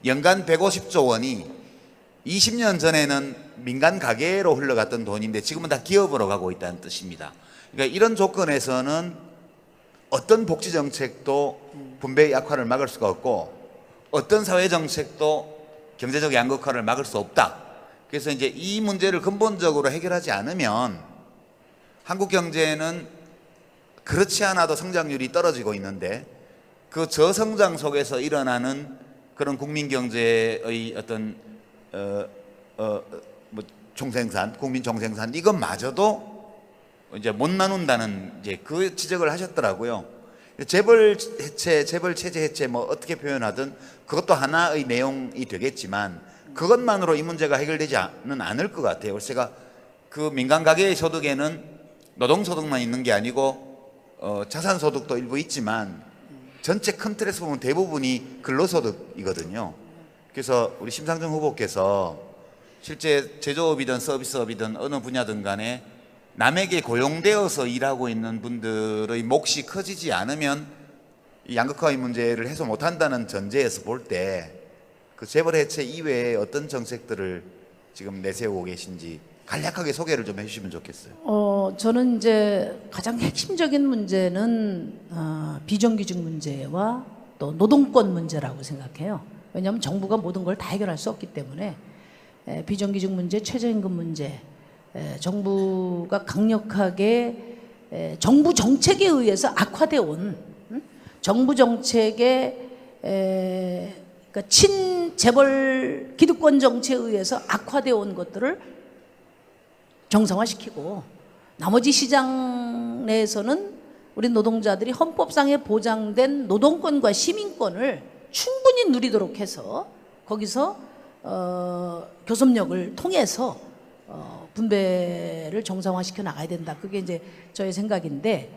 S2: 연간 150조 원이 20년 전에는 민간 가계로 흘러갔던 돈인데 지금은 다 기업으로 가고 있다는 뜻입니다. 그러니까 이런 조건에서는 어떤 복지 정책도 분배 약화를 막을 수가 없고, 어떤 사회 정책도 경제적 양극화를 막을 수 없다. 그래서 이제 이 문제를 근본적으로 해결하지 않으면 한국 경제는 그렇지 않아도 성장률이 떨어지고 있는데, 그 저성장 속에서 일어나는 그런 국민 경제의 어떤 뭐 총생산, 국민 총생산, 이것마저도 이제 못 나눈다는 이제 그 지적을 하셨더라고요. 재벌 해체, 재벌 체제 해체, 뭐 어떻게 표현하든 그것도 하나의 내용이 되겠지만, 그것만으로 이 문제가 해결되지는 않을 것 같아요. 그래서 제가 그 민간 가계의 소득에는 노동소득만 있는 게 아니고 자산소득도 일부 있지만 전체 큰 틀에서 보면 대부분이 근로소득이거든요. 그래서 우리 심상정 후보께서 실제 제조업이든 서비스업이든 어느 분야든 간에 남에게 고용되어서 일하고 있는 분들의 몫이 커지지 않으면 이 양극화의 문제를 해소 못한다는 전제에서 볼 때 그 재벌 해체 이외에 어떤 정책들을 지금 내세우고 계신지 간략하게 소개를 좀 해주시면 좋겠어요.
S4: 저는 이제 가장 핵심적인 문제는 비정규직 문제와 또 노동권 문제라고 생각해요. 왜냐하면 정부가 모든 걸 다 해결할 수 없기 때문에 비정규직 문제, 최저임금 문제, 정부가 강력하게 정부 정책에 의해서 악화되어 온 정부 정책의 그러니까 친재벌 기득권 정치에 의해서 악화되어 온 것들을 정상화시키고, 나머지 시장 내에서는 우리 노동자들이 헌법상에 보장된 노동권과 시민권을 충분히 누리도록 해서 거기서 교섭력을 통해서 분배를 정상화시켜 나가야 된다. 그게 이제 저의 생각인데,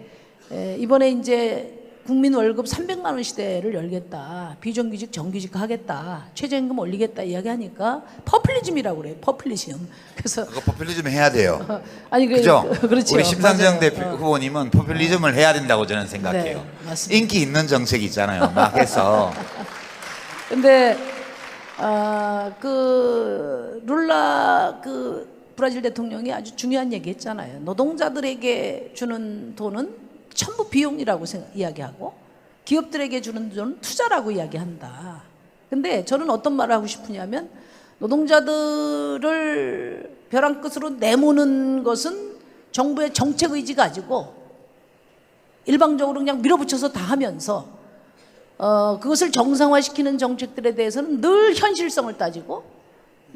S4: 이번에 이제 국민 월급 300만 원 시대를 열겠다, 비정규직 정규직 하겠다, 최저임금 올리겠다 이야기하니까 퍼플리즘이라고 그래요. 퍼플리즘. 그래서
S2: 그거 포퓰리즘 해야 돼요.
S4: 아니
S2: 그죠?
S4: 그렇죠.
S2: 우리 심상정
S4: 맞아요.
S2: 후보님은 포퓰리즘을 해야 된다고 저는 생각해요.
S4: 네, 맞습니다.
S2: 인기 있는 정책 있잖아요. 막 해서.
S4: 근데 그 룰라 그 브라질 대통령이 아주 중요한 얘기 했잖아요. 노동자들에게 주는 돈은 전부 비용이라고 이야기하고 기업들에게 주는 돈은 투자라고 이야기한다. 근데 저는 어떤 말을 하고 싶으냐면, 노동자들을 벼랑 끝으로 내모는 것은 정부의 정책 의지 가지고 일방적으로 그냥 밀어붙여서 다 하면서 그것을 정상화시키는 정책들에 대해서는 늘 현실성을 따지고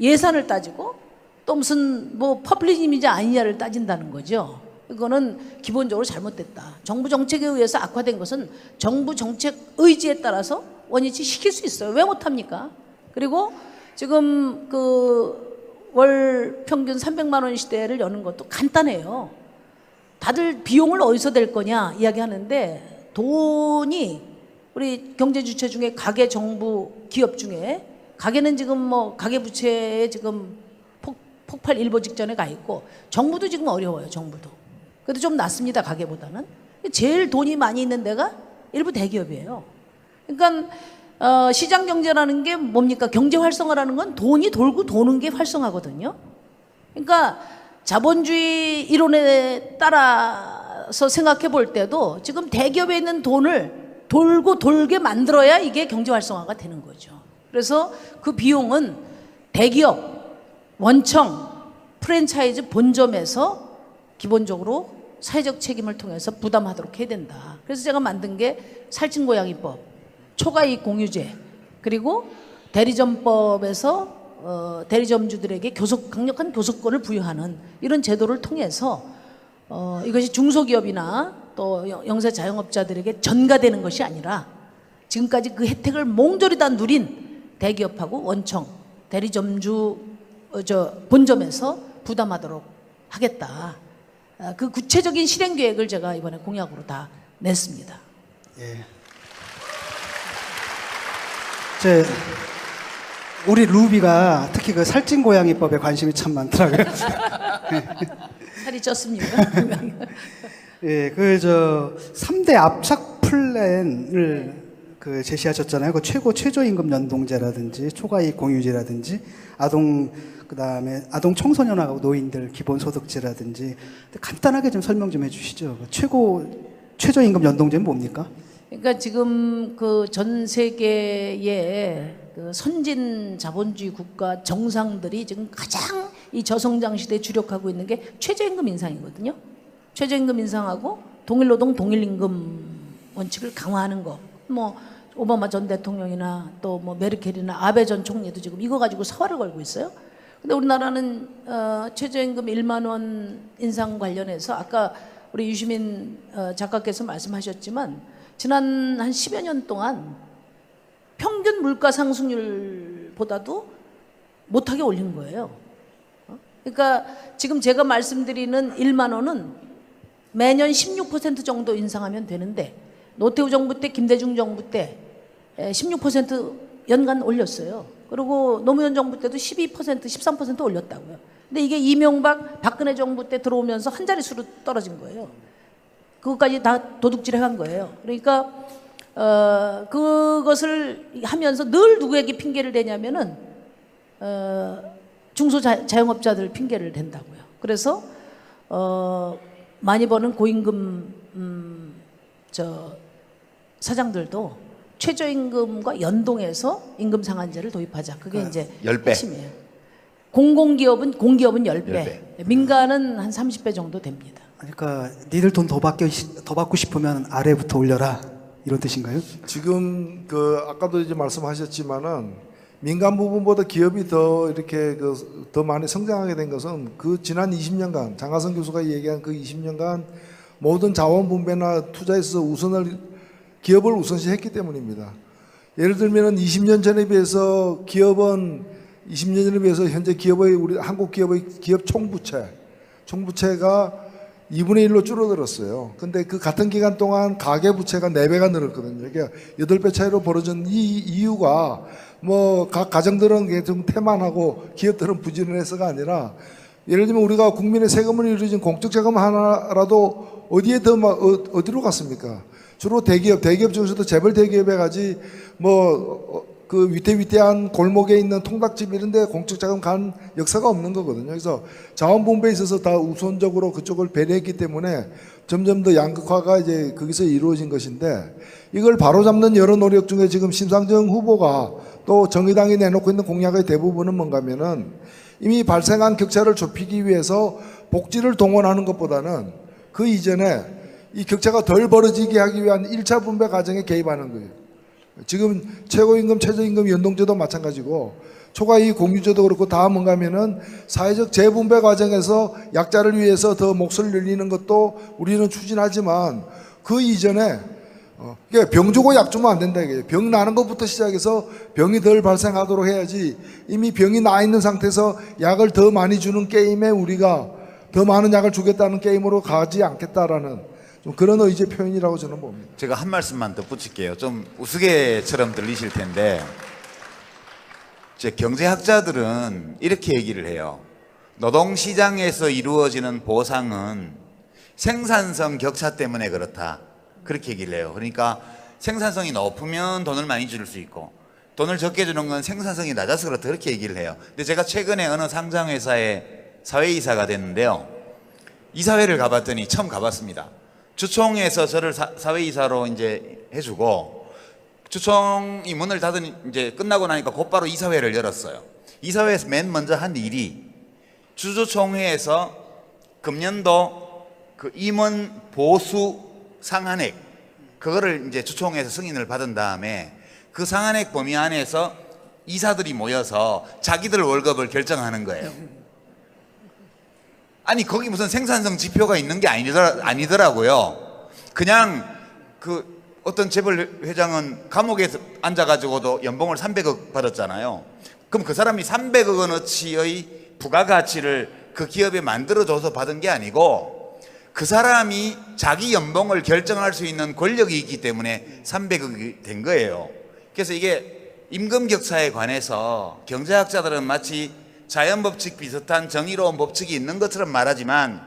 S4: 예산을 따지고 또 무슨 뭐 퍼플리즘이지 아니냐를 따진다는 거죠. 이거는 기본적으로 잘못됐다. 정부 정책에 의해서 악화된 것은 정부 정책 의지에 따라서 원위치 시킬 수 있어요. 왜 못합니까? 그리고 지금 그 월 평균 300만 원 시대를 여는 것도 간단해요. 다들 비용을 어디서 댈 거냐 이야기하는데, 돈이 우리 경제 주체 중에 가계, 정부, 기업 중에 가계는 지금 뭐 가계 부채에 지금 폭발 일보 직전에 가 있고 정부도 지금 어려워요. 정부도. 그래도 좀 낫습니다. 가계보다는. 제일 돈이 많이 있는 데가 일부 대기업이에요. 그러니까 시장 경제라는 게 뭡니까? 경제 활성화라는 건 돈이 돌고 도는 게 활성화거든요. 그러니까 자본주의 이론에 따라서 생각해 볼 때도 지금 대기업에 있는 돈을 돌고 돌게 만들어야 이게 경제 활성화가 되는 거죠. 그래서 그 비용은 대기업, 원청, 프랜차이즈 본점에서 기본적으로 사회적 책임을 통해서 부담하도록 해야 된다. 그래서 제가 만든 게 살찐고양이법, 초과이익 공유제, 그리고 대리점법에서 대리점주들에게 강력한 교섭권을 부여하는 이런 제도를 통해서 이것이 중소기업이나 또 영세 자영업자들에게 전가되는 것이 아니라 지금까지 그 혜택을 몽졸이 다 누린 대기업하고 원청, 대리점주 본점에서 부담하도록 하겠다. 그 구체적인 실행 계획을 제가 이번에 공약으로 다 냈습니다.
S1: 예. 우리 루비가 특히 그 살찐 고양이법에 관심이 참 많더라고요.
S4: 살이 쪘습니까?
S1: 예, 3대 압착 플랜을 제시하셨잖아요. 그 최저임금 연동제라든지 초과이익 공유제라든지 그다음에 아동 청소년하고 노인들 기본소득제라든지 간단하게 좀 설명 좀 해주시죠. 최저임금 연동제는 뭡니까?
S4: 그러니까 지금 그 전 세계의 그 선진 자본주의 국가 정상들이 지금 가장 이 저성장 시대에 주력하고 있는 게 최저임금 인상이거든요. 최저임금 인상하고 동일노동 동일임금 원칙을 강화하는 거. 뭐 오바마 전 대통령이나 또 뭐 메르켈이나 아베 전 총리도 지금 이거 가지고 사활을 걸고 있어요. 근데 우리나라는 최저임금 1만 원 인상 관련해서 아까 우리 유시민 작가께서 말씀하셨지만 지난 한 10여 년 동안 평균 물가 상승률보다도 못하게 올린 거예요. 그러니까 지금 제가 말씀드리는 1만 원은 매년 16% 정도 인상하면 되는데 노태우 정부 때, 김대중 정부 때 16% 연간 올렸어요. 그리고 노무현 정부 때도 12%, 13% 올렸다고요. 근데 이게 이명박, 박근혜 정부 때 들어오면서 한 자릿수로 떨어진 거예요. 그것까지 다 도둑질해 간 거예요. 그러니까 그것을 하면서 늘 누구에게 핑계를 대냐면은 중소자영업자들 핑계를 댄다고요. 그래서 많이 버는 고임금 사장들도 최저임금과 연동해서 임금 상한제를 도입하자. 그게 이제
S2: 10배.
S4: 핵심이에요. 공기업은 10배,
S2: 10배.
S4: 민간은 한 30배 정도 됩니다.
S1: 그러니까 니들 돈 더 받고 싶으면 아래부터 올려라 이런 뜻인가요?
S3: 지금 아까도 이제 말씀하셨지만은 민간 부분보다 기업이 더 이렇게 더 많이 성장하게 된 것은 그 지난 20년간 장하성 교수가 얘기한 그 20년간 모든 자원 분배나 투자에 있어서 기업을 우선시했기 때문입니다. 예를 들면은 20년 전에 비해서 현재 우리 한국 기업의 기업 총부채가 2분의 1로 줄어들었어요. 근데 그 같은 기간 동안 가계 부채가 4배가 늘었거든요. 그러니까 8배 차이로 벌어진 이 이유가 뭐 각 가정들은 좀 태만하고 기업들은 부지런해서가 아니라 예를 들면 우리가 국민의 세금을 이루어진 공적 자금 하나라도 어디로 갔습니까? 주로 대기업 중에서도 재벌 대기업에 가지 그 위태위태한 골목에 있는 통닭집 이런 데 공적 자금 간 역사가 없는 거거든요. 그래서 자원 분배에 있어서 다 우선적으로 그쪽을 배려했기 때문에 점점 더 양극화가 이제 거기서 이루어진 것인데 이걸 바로잡는 여러 노력 중에 지금 심상정 후보가 또 정의당이 내놓고 있는 공약의 대부분은 뭔가 하면은 이미 발생한 격차를 좁히기 위해서 복지를 동원하는 것보다는 그 이전에 이 격차가 덜 벌어지게 하기 위한 1차 분배 과정에 개입하는 거예요. 지금 최고임금, 최저임금 연동제도 마찬가지고 초과이익 공유제도 그렇고 다 뭔가 하면은 사회적 재분배 과정에서 약자를 위해서 더 몫을 늘리는 것도 우리는 추진하지만 그 이전에 그러니까 병 주고 약 주면 안 된다 이게. 병 나는 것부터 시작해서 병이 덜 발생하도록 해야지 이미 병이 나 있는 상태에서 약을 더 많이 주는 게임에 우리가 더 많은 약을 주겠다는 게임으로 가지 않겠다라는 좀 그런 의지의 표현이라고 저는 봅니다.
S2: 제가 한 말씀만 더 붙일게요. 좀 우스개처럼 들리실 텐데 제 경제학자들은 이렇게 얘기를 해요. 노동시장에서 이루어지는 보상은 생산성 격차 때문에 그렇다. 그렇게 얘기를 해요. 그러니까 생산성이 높으면 돈을 많이 줄 수 있고 돈을 적게 주는 건 생산성이 낮아서 그렇다. 그렇게 얘기를 해요. 근데 제가 최근에 어느 상장회사의 사회이사가 됐는데요. 이사회를 가봤더니 처음 가봤습니다. 주총에서 저를 사회이사로 이제 해주고 주총이 문을 닫은 이제 끝나고 나니까 곧바로 이사회를 열었어요. 이사회에서 맨 먼저 한 일이 주주총회에서 금년도 그 임원 보수 상한액 그거를 이제 주총회에서 승인을 받은 다음에 그 상한액 범위 안에서 이사들이 모여서 자기들 월급을 결정하는 거예요. 아니 거기 무슨 생산성 지표가 있는 게 아니더라고요. 그냥 그 어떤 재벌 회장은 감옥에 앉아가지고도 연봉을 300억 받았잖아요. 그럼 그 사람이 300억 원어치의 부가가치를 그 기업에 만들어줘서 받은 게 아니고 그 사람이 자기 연봉을 결정할 수 있는 권력이 있기 때문에 300억이 된 거예요. 그래서 이게 임금격차에 관해서 경제학자들은 마치 자연법칙 비슷한 정의로운 법칙이 있는 것처럼 말하지만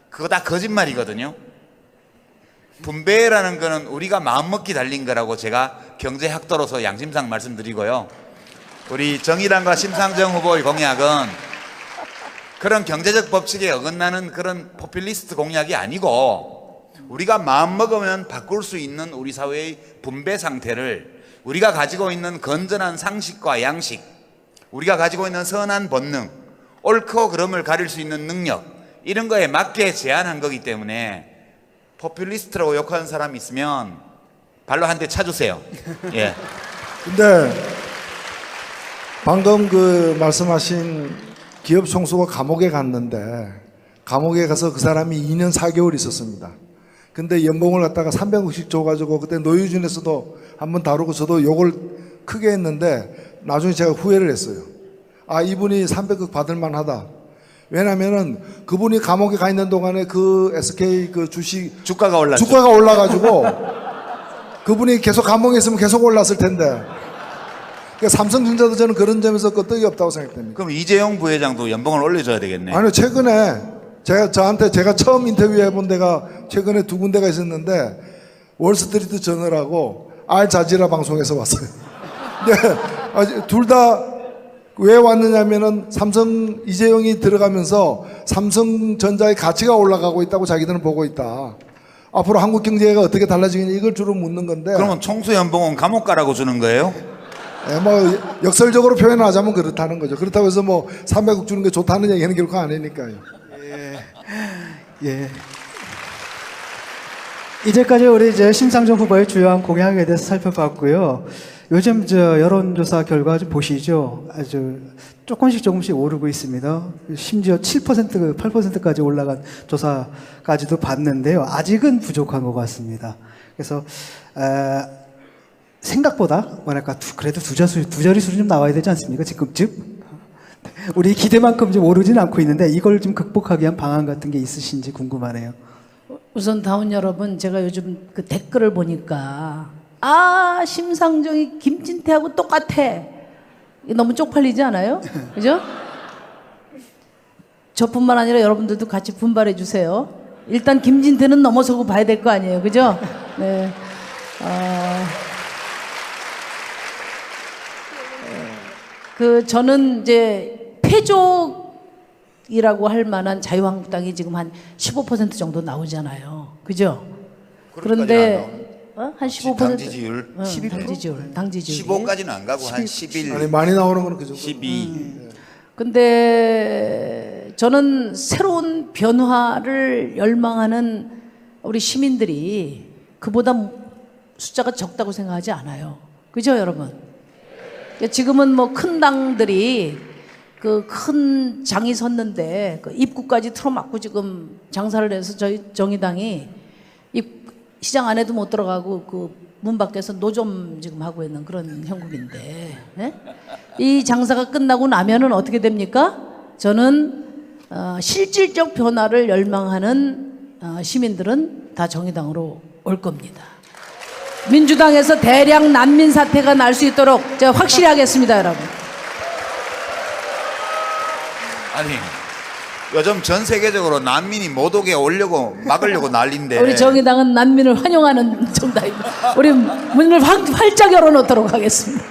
S2: 그거 다 거짓말이거든요. 분배라는 거는 우리가 마음먹기 달린 거라고 제가 경제학도로서 양심상 말씀드리고요. 우리 정의당과 심상정 후보의 공약은 그런 경제적 법칙에 어긋나는 그런 포퓰리스트 공약이 아니고 우리가 마음먹으면 바꿀 수 있는 우리 사회의 분배 상태를 우리가 가지고 있는 건전한 상식과 양식, 우리가 가지고 있는 선한 본능, 옳고 그름을 가릴 수 있는 능력 이런 거에 맞게 제안한 거기 때문에 포퓰리스트라고 욕하는 사람이 있으면 발로 한 대 차주세요. 예.
S3: 근데 방금 그 말씀하신 기업 총수가 감옥에 갔는데 감옥에 가서 그 사람이 2년 4개월 있었습니다. 근데 연봉을 갖다가 300억씩 줘가지고 그때 노유준에서도 한번 다루고 저도 욕을 크게 했는데 나중에 제가 후회를 했어요. 아, 이분이 300억 받을 만하다. 왜냐면은 그분이 감옥에 가 있는 동안에 그 SK 그
S2: 주가가 올랐죠.
S3: 주가가 올라가지고 그분이 계속 감옥에 있으면 계속 올랐을 텐데. 그러니까 삼성전자도 저는 그런 점에서 끄떡이 없다고 생각됩니다.
S2: 그럼 이재용 부회장도 연봉을 올려줘야 되겠네.
S3: 아니요, 최근에 제가 처음 인터뷰해 본 데가 최근에 두 군데가 있었는데 월스트리트 저널하고 알자지라 방송에서 왔어요. 근데 둘 다 왜 왔느냐면은 이재용이 들어가면서 삼성전자의 가치가 올라가고 있다고 자기들은 보고 있다. 앞으로 한국 경제가 어떻게 달라지겠냐 이걸 주로 묻는 건데.
S2: 그러면 총수 연봉은 감옥 가라고 주는 거예요?
S3: 예, 뭐 역설적으로 표현하자면 그렇다는 거죠. 그렇다고 해서 뭐 300억 주는 게 좋다는 얘기는 결코 아니니까요.
S1: 예. 이제까지 우리 이제 심상정 후보의 주요한 공약에 대해서 살펴봤고요. 요즘 여론조사 결과 좀 보시죠. 아주 조금씩 오르고 있습니다. 심지어 7%, 8%까지 올라간 조사까지도 봤는데요. 아직은 부족한 것 같습니다. 그래서 생각보다 뭐랄까 그래도 두 자릿수는 좀 나와야 되지 않습니까? 지금쯤 우리 기대만큼 좀 오르지는 않고 있는데 이걸 좀 극복하기 위한 방안 같은 게 있으신지 궁금하네요.
S4: 우선 다운 여러분, 제가 요즘 그 댓글을 보니까 심상정이 김진태하고 똑같아. 너무 쪽팔리지 않아요? 그죠? 저뿐만 아니라 여러분들도 같이 분발해 주세요. 일단 김진태는 넘어서고 봐야 될 거 아니에요, 그죠? 네. 저는 이제 패족이라고 할 만한 자유한국당이 지금 한 15% 정도 나오잖아요, 그죠? 그런데 한 15%.
S2: 당 지지율?
S4: 12%? 당 지지율.
S2: 15까지는 안 가고 한 11,
S3: 아니 많이 나오는 거는 그 정도.
S2: 12.
S4: 근데 저는 새로운 변화를 열망하는 우리 시민들이 그보다 숫자가 적다고 생각하지 않아요. 그죠, 여러분? 지금은 뭐 큰 당들이 그 큰 장이 섰는데 그 입구까지 틀어막고 지금 장사를 해서 저희 정의당이 시장 안에도 못 들어가고 그 문 밖에서 노점 지금 하고 있는 그런 형국인데, 예? 이 장사가 끝나고 나면은 어떻게 됩니까? 저는 실질적 변화를 열망하는 시민들은 다 정의당으로 올 겁니다. 민주당에서 대량 난민 사태가 날 수 있도록 제가 확실히 하겠습니다, 여러분.
S2: 아니 요즘 전 세계적으로 난민이 못 오게 오려고 막으려고 난리인데
S4: 우리 정의당은 난민을 환영하는 정당입니다. 우리 문을 활짝 열어놓도록 하겠습니다.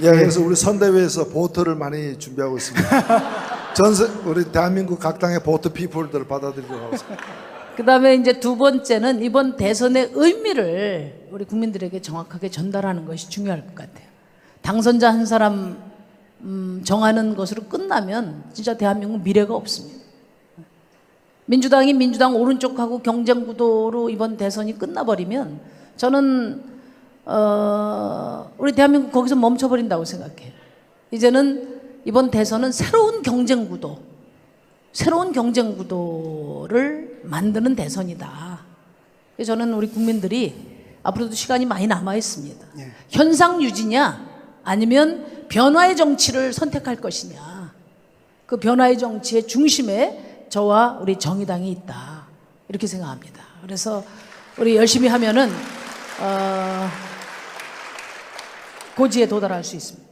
S3: 예, 그래서 우리 선대위에서 보트를 많이 준비하고 있습니다. 우리 대한민국 각 당의 보트 피플들을 받아들이도록 하겠습니다.
S4: 그 다음에 이제 두 번째는 이번 대선의 의미를 우리 국민들에게 정확하게 전달하는 것이 중요할 것 같아요. 당선자 한 사람 정하는 것으로 끝나면 진짜 대한민국 미래가 없습니다. 민주당이 민주당 오른쪽하고 경쟁 구도로 이번 대선이 끝나버리면 저는 우리 대한민국 거기서 멈춰버린다고 생각해요. 이제는 이번 대선은 새로운 경쟁 구도를 만드는 대선이다. 그래서 저는 우리 국민들이 앞으로도 시간이 많이 남아 있습니다. 현상 유지냐 아니면 변화의 정치를 선택할 것이냐. 그 변화의 정치의 중심에 저와 우리 정의당이 있다. 이렇게 생각합니다. 그래서 우리 열심히 하면은 고지에 도달할 수 있습니다.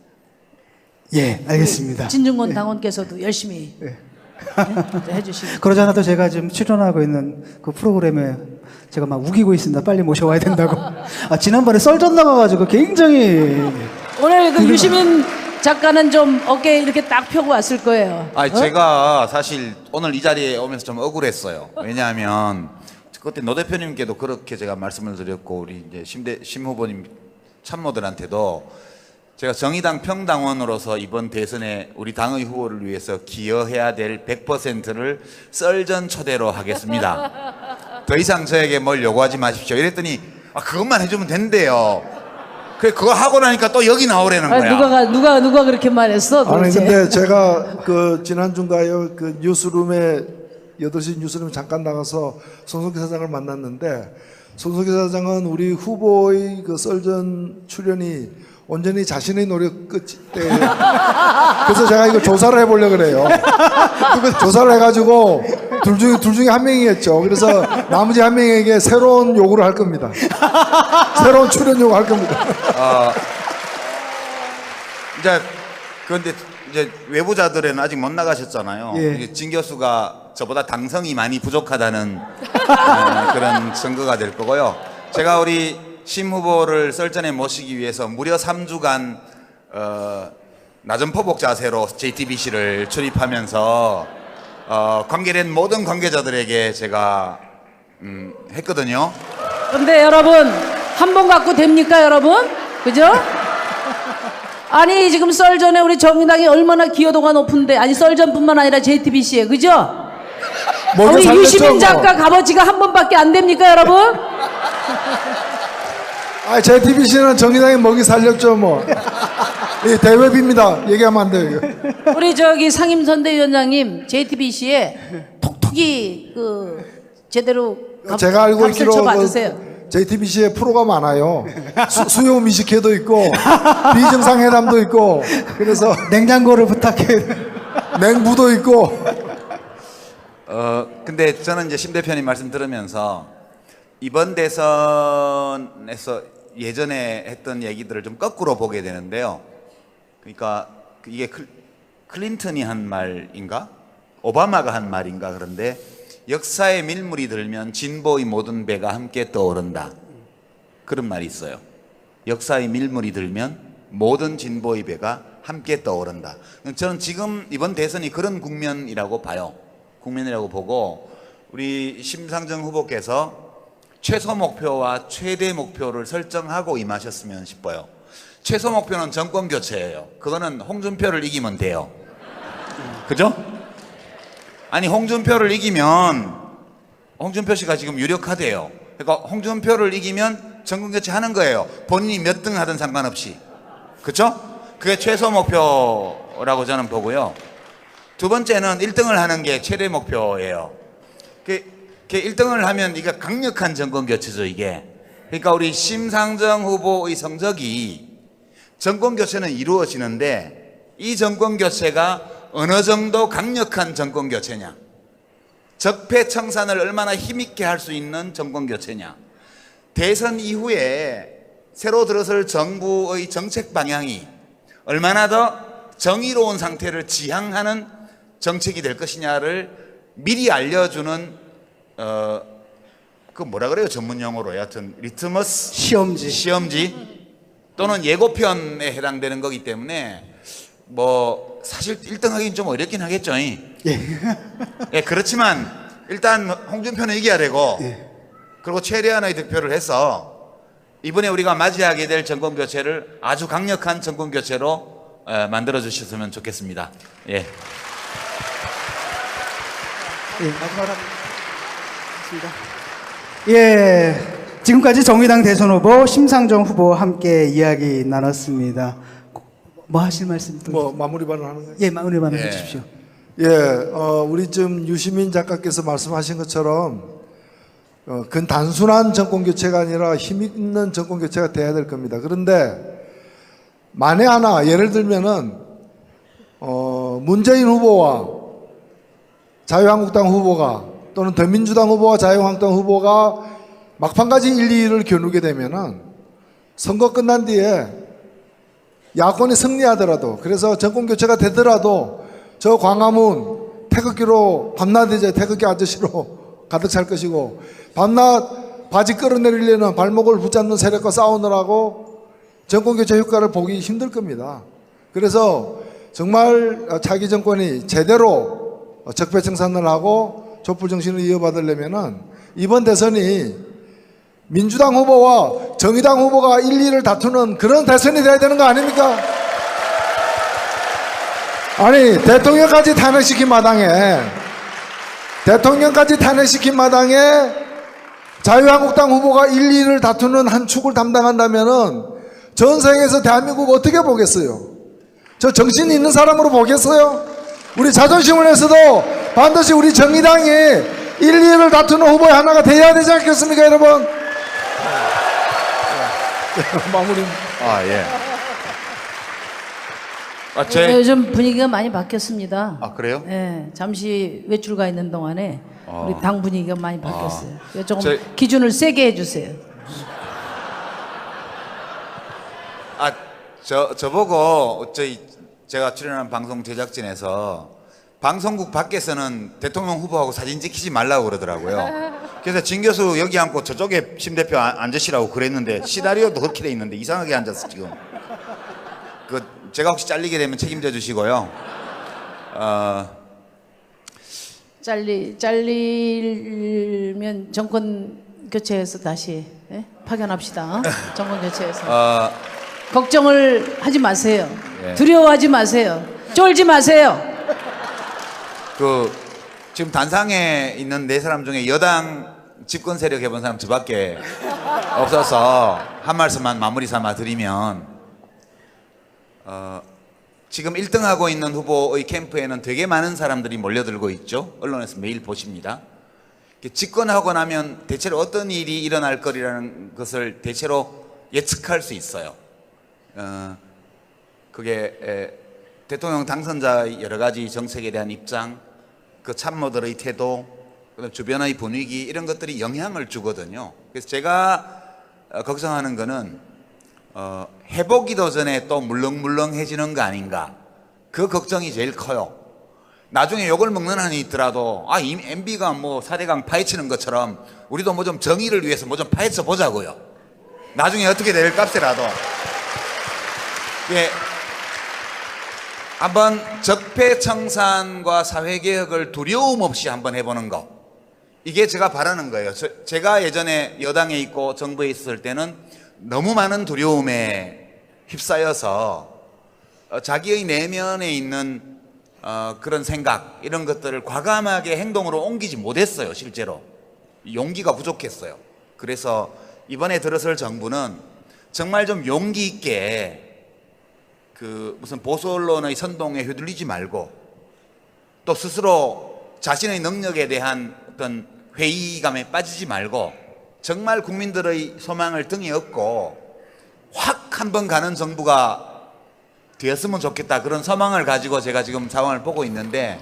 S1: 예, 알겠습니다.
S4: 진중권 당원께서도 열심히 해주시고.
S1: 그러지 않아도 제가 지금 출연하고 있는 그 프로그램에 제가 막 우기고 있습니다. 빨리 모셔와야 된다고. 지난번에 썰전 나가가지고 굉장히.
S4: 오늘 그 유시민 작가는 좀 어깨에 이렇게 딱 펴고 왔을 거예요.
S2: 아니 제가 사실 오늘 이 자리에 오면서 좀 억울했어요. 왜냐하면 그때 노 대표님께도 그렇게 제가 말씀을 드렸고 우리 이제 심 후보님 참모들한테도 제가 정의당 평당원으로서 이번 대선에 우리 당의 후보를 위해서 기여해야 될 100%를 썰전 초대로 하겠습니다. 더 이상 저에게 뭘 요구하지 마십시오. 이랬더니 그것만 해주면 된대요. 그래 그거 하고 나니까 또 여기 나오라는 거야.
S4: 누가 그렇게 말했어?
S3: 아니
S4: 도대체?
S3: 근데 제가 그 지난주인가요 그 뉴스룸에 8시 뉴스룸 잠깐 나가서 손석희 사장을 만났는데 손석희 사장은 우리 후보의 그 썰전 출연이 온전히 자신의 노력 끝 때예요. 그래서 제가 이거 조사를 해보려고 그래요. 조사를 해가지고 둘 중에 한 명이겠죠. 그래서 나머지 한 명에게 새로운 요구를 할 겁니다. 새로운 출연 요구 할 겁니다.
S2: 그런데 이제 외부자들은 아직 못 나가셨잖아요.
S1: 예.
S2: 진 교수가 저보다 당성이 많이 부족하다는 그런 증거가 될 거고요. 제가 우리 심 후보를 썰전에 모시기 위해서 무려 3주간 낮은 포복 자세로 JTBC를 출입하면서 관계된 모든 관계자들에게 제가 했거든요.
S4: 근데 여러분 한 번 갖고 됩니까 여러분? 그죠? 아니 지금 썰전에 우리 정의당이 얼마나 기여도가 높은데 아니 썰전뿐만 아니라 JTBC에 그죠? 우리 유시민 작가 값어치가 한 번밖에 안 됩니까 여러분?
S3: JTBC는 정의당이 먹이 살렸죠 뭐. 이 대회비입니다. 얘기하면 안 돼요. 이거.
S4: 우리 저기 상임선대위원장님 JTBC에 톡톡이 그 제대로
S3: 제가 알고
S4: 값을
S3: 있기로
S4: 쳐받으세요.
S3: JTBC에 프로가 많아요. 수요 미식회도 있고 비정상회담도 있고 그래서
S1: 냉장고를 부탁해.
S3: 맹부도 있고.
S2: 근데 저는 이제 심 대표님 말씀 들으면서 이번 대선에서 예전에 했던 얘기들을 좀 거꾸로 보게 되는데요. 그러니까 이게 클린턴이 한 말인가? 오바마가 한 말인가? 그런데 역사의 밀물이 들면 진보의 모든 배가 함께 떠오른다. 그런 말이 있어요. 역사의 밀물이 들면 모든 진보의 배가 함께 떠오른다. 저는 지금 이번 대선이 그런 국면이라고 봐요. 국면이라고 보고 우리 심상정 후보께서 최소 목표와 최대 목표를 설정하고 임하셨으면 싶어요. 최소 목표는 정권 교체예요. 그거는 홍준표를 이기면 돼요. 그죠? 아니 홍준표를 이기면 홍준표 씨가 지금 유력하대요. 그러니까 홍준표를 이기면 정권 교체하는 거예요. 본인이 몇 등 하든 상관없이. 그렇죠? 그게 최소 목표라고 저는 보고요. 두 번째는 1등을 하는 게 최대 목표예요. 1등을 하면 이게 강력한 정권 교체죠, 이게. 그러니까 우리 심상정 후보의 성적이 정권 교체는 이루어지는데 이 정권 교체가 어느 정도 강력한 정권 교체냐. 적폐청산을 얼마나 힘있게 할 수 있는 정권 교체냐. 대선 이후에 새로 들어설 정부의 정책 방향이 얼마나 더 정의로운 상태를 지향하는 정책이 될 것이냐를 미리 알려주는 그 뭐라 그래요 전문 용어로 여하튼 리트머스 시험지 또는 예고편에 해당되는 거기 때문에 뭐 사실 1등 하긴 좀 어렵긴 하겠죠. 예, 그렇지만 일단 홍준표는 이겨야 되고 그리고 최대한의 득표를 해서 이번에 우리가 맞이하게 될 정권 교체를 아주 강력한 정권 교체로 만들어 주셨으면 좋겠습니다. 예.
S1: 마지막으로 하겠습니다. 예, 지금까지 정의당 대선 후보 심상정 후보와 함께 이야기 나눴습니다. 뭐 하실 말씀 또?
S3: 뭐 마무리 발언하는 거예요?
S1: 예, 마무리 발언
S2: 예.
S1: 해주십시오.
S3: 예, 우리 좀 유시민 작가께서 말씀하신 것처럼 그건 단순한 정권 교체가 아니라 힘 있는 정권 교체가 돼야 될 겁니다. 그런데 만에 하나 예를 들면은 문재인 후보와 자유한국당 후보가 또는 더민주당 후보와 자유한국당 후보가 막판까지 1, 2위를 겨누게 되면은 선거 끝난 뒤에 야권이 승리하더라도 그래서 정권 교체가 되더라도 저 광화문 태극기로 밤낮 이제 태극기 아저씨로 가득 찰 것이고 밤낮 바지 끌어내리려는 발목을 붙잡는 세력과 싸우느라고 정권 교체 효과를 보기 힘들 겁니다. 그래서 정말 차기 정권이 제대로 적폐청산을 하고 촛불 정신을 이어받으려면은 이번 대선이 민주당 후보와 정의당 후보가 1, 2를 다투는 그런 대선이 돼야 되는 거 아닙니까? 아니 대통령까지 탄핵시킨 마당에 자유한국당 후보가 1, 2를 다투는 한 축을 담당한다면은 전 세계에서 대한민국 어떻게 보겠어요? 저 정신 있는 사람으로 보겠어요? 우리 자존심을 위해서도 반드시 우리 정의당이 1, 2를 다투는 후보의 하나가 돼야 되지 않겠습니까, 여러분? 마무리.
S2: 예.
S4: 요즘 분위기가 많이 바뀌었습니다.
S2: 그래요?
S4: 예, 잠시 외출 가 있는 동안에 우리 당 분위기가 많이 바뀌었어요. 조금 기준을 세게 해주세요.
S2: 저보고 제가 출연한 방송 제작진에서 방송국 밖에서는 대통령 후보하고 사진 찍히지 말라고 그러더라고요. 그래서 진 교수 여기 앉고 저쪽에 심 대표 앉으시라고 그랬는데 시나리오도 그렇게 돼 있는데 이상하게 앉았어 지금. 제가 혹시 잘리게 되면 책임져 주시고요.
S4: 잘리면 정권 교체해서 다시 파견합시다. 정권 교체해서. 걱정을 하지 마세요. 두려워하지 마세요. 쫄지 마세요.
S2: 지금 단상에 있는 네 사람 중에 여당 집권 세력 해본 사람 저밖에 없어서 한 말씀만 마무리 삼아 드리면 지금 1등하고 있는 후보의 캠프에는 되게 많은 사람들이 몰려들고 있죠. 언론에서 매일 보십니다. 집권하고 나면 대체로 어떤 일이 일어날 거리라는 것을 대체로 예측할 수 있어요. 그게 대통령 당선자의 여러 가지 정책에 대한 입장, 그 참모들의 태도, 그다음 주변의 분위기 이런 것들이 영향을 주거든요. 그래서 제가 걱정하는 거는 해보기도 전에 또 물렁물렁해지는 거 아닌가. 그 걱정이 제일 커요. 나중에 욕을 먹는 한이 있더라도 이미 MB가 뭐 4대강 파헤치는 것처럼 우리도 뭐 좀 정의를 위해서 뭐 좀 파헤쳐 보자고요. 나중에 어떻게 될 값이라도. 예, 한번 적폐청산과 사회개혁을 두려움 없이 한번 해보는 거. 이게 제가 바라는 거예요. 제가 예전에 여당에 있고 정부에 있을 때는 너무 많은 두려움에 휩싸여서 자기의 내면에 있는 그런 생각 이런 것들을 과감하게 행동으로 옮기지 못했어요. 실제로 용기가 부족했어요. 그래서 이번에 들어설 정부는 정말 좀 용기 있게 무슨 보수 언론의 선동에 휘둘리지 말고 또 스스로 자신의 능력에 대한 어떤 회의감에 빠지지 말고 정말 국민들의 소망을 등에 업고 확 한번 가는 정부가 되었으면 좋겠다 그런 소망을 가지고 제가 지금 상황을 보고 있는데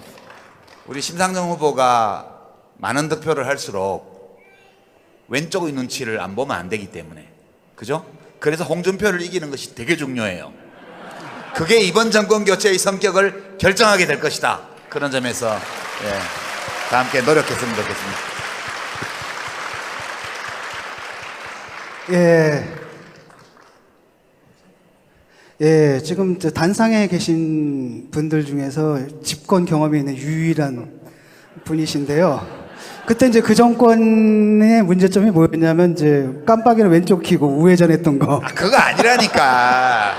S2: 우리 심상정 후보가 많은 득표를 할수록 왼쪽의 눈치를 안 보면 안 되기 때문에, 그죠? 그래서 홍준표를 이기는 것이 되게 중요해요. 그게 이번 정권 교체의 성격을 결정하게 될 것이다. 그런 점에서 다 함께 노력했으면 좋겠습니다.
S1: 지금 저 단상에 계신 분들 중에서 집권 경험이 있는 유일한 분이신데요. 그때 이제 그 정권의 문제점이 뭐였냐면 이제 깜빡이는 왼쪽 켜고 우회전했던 거.
S2: 그거 아니라니까.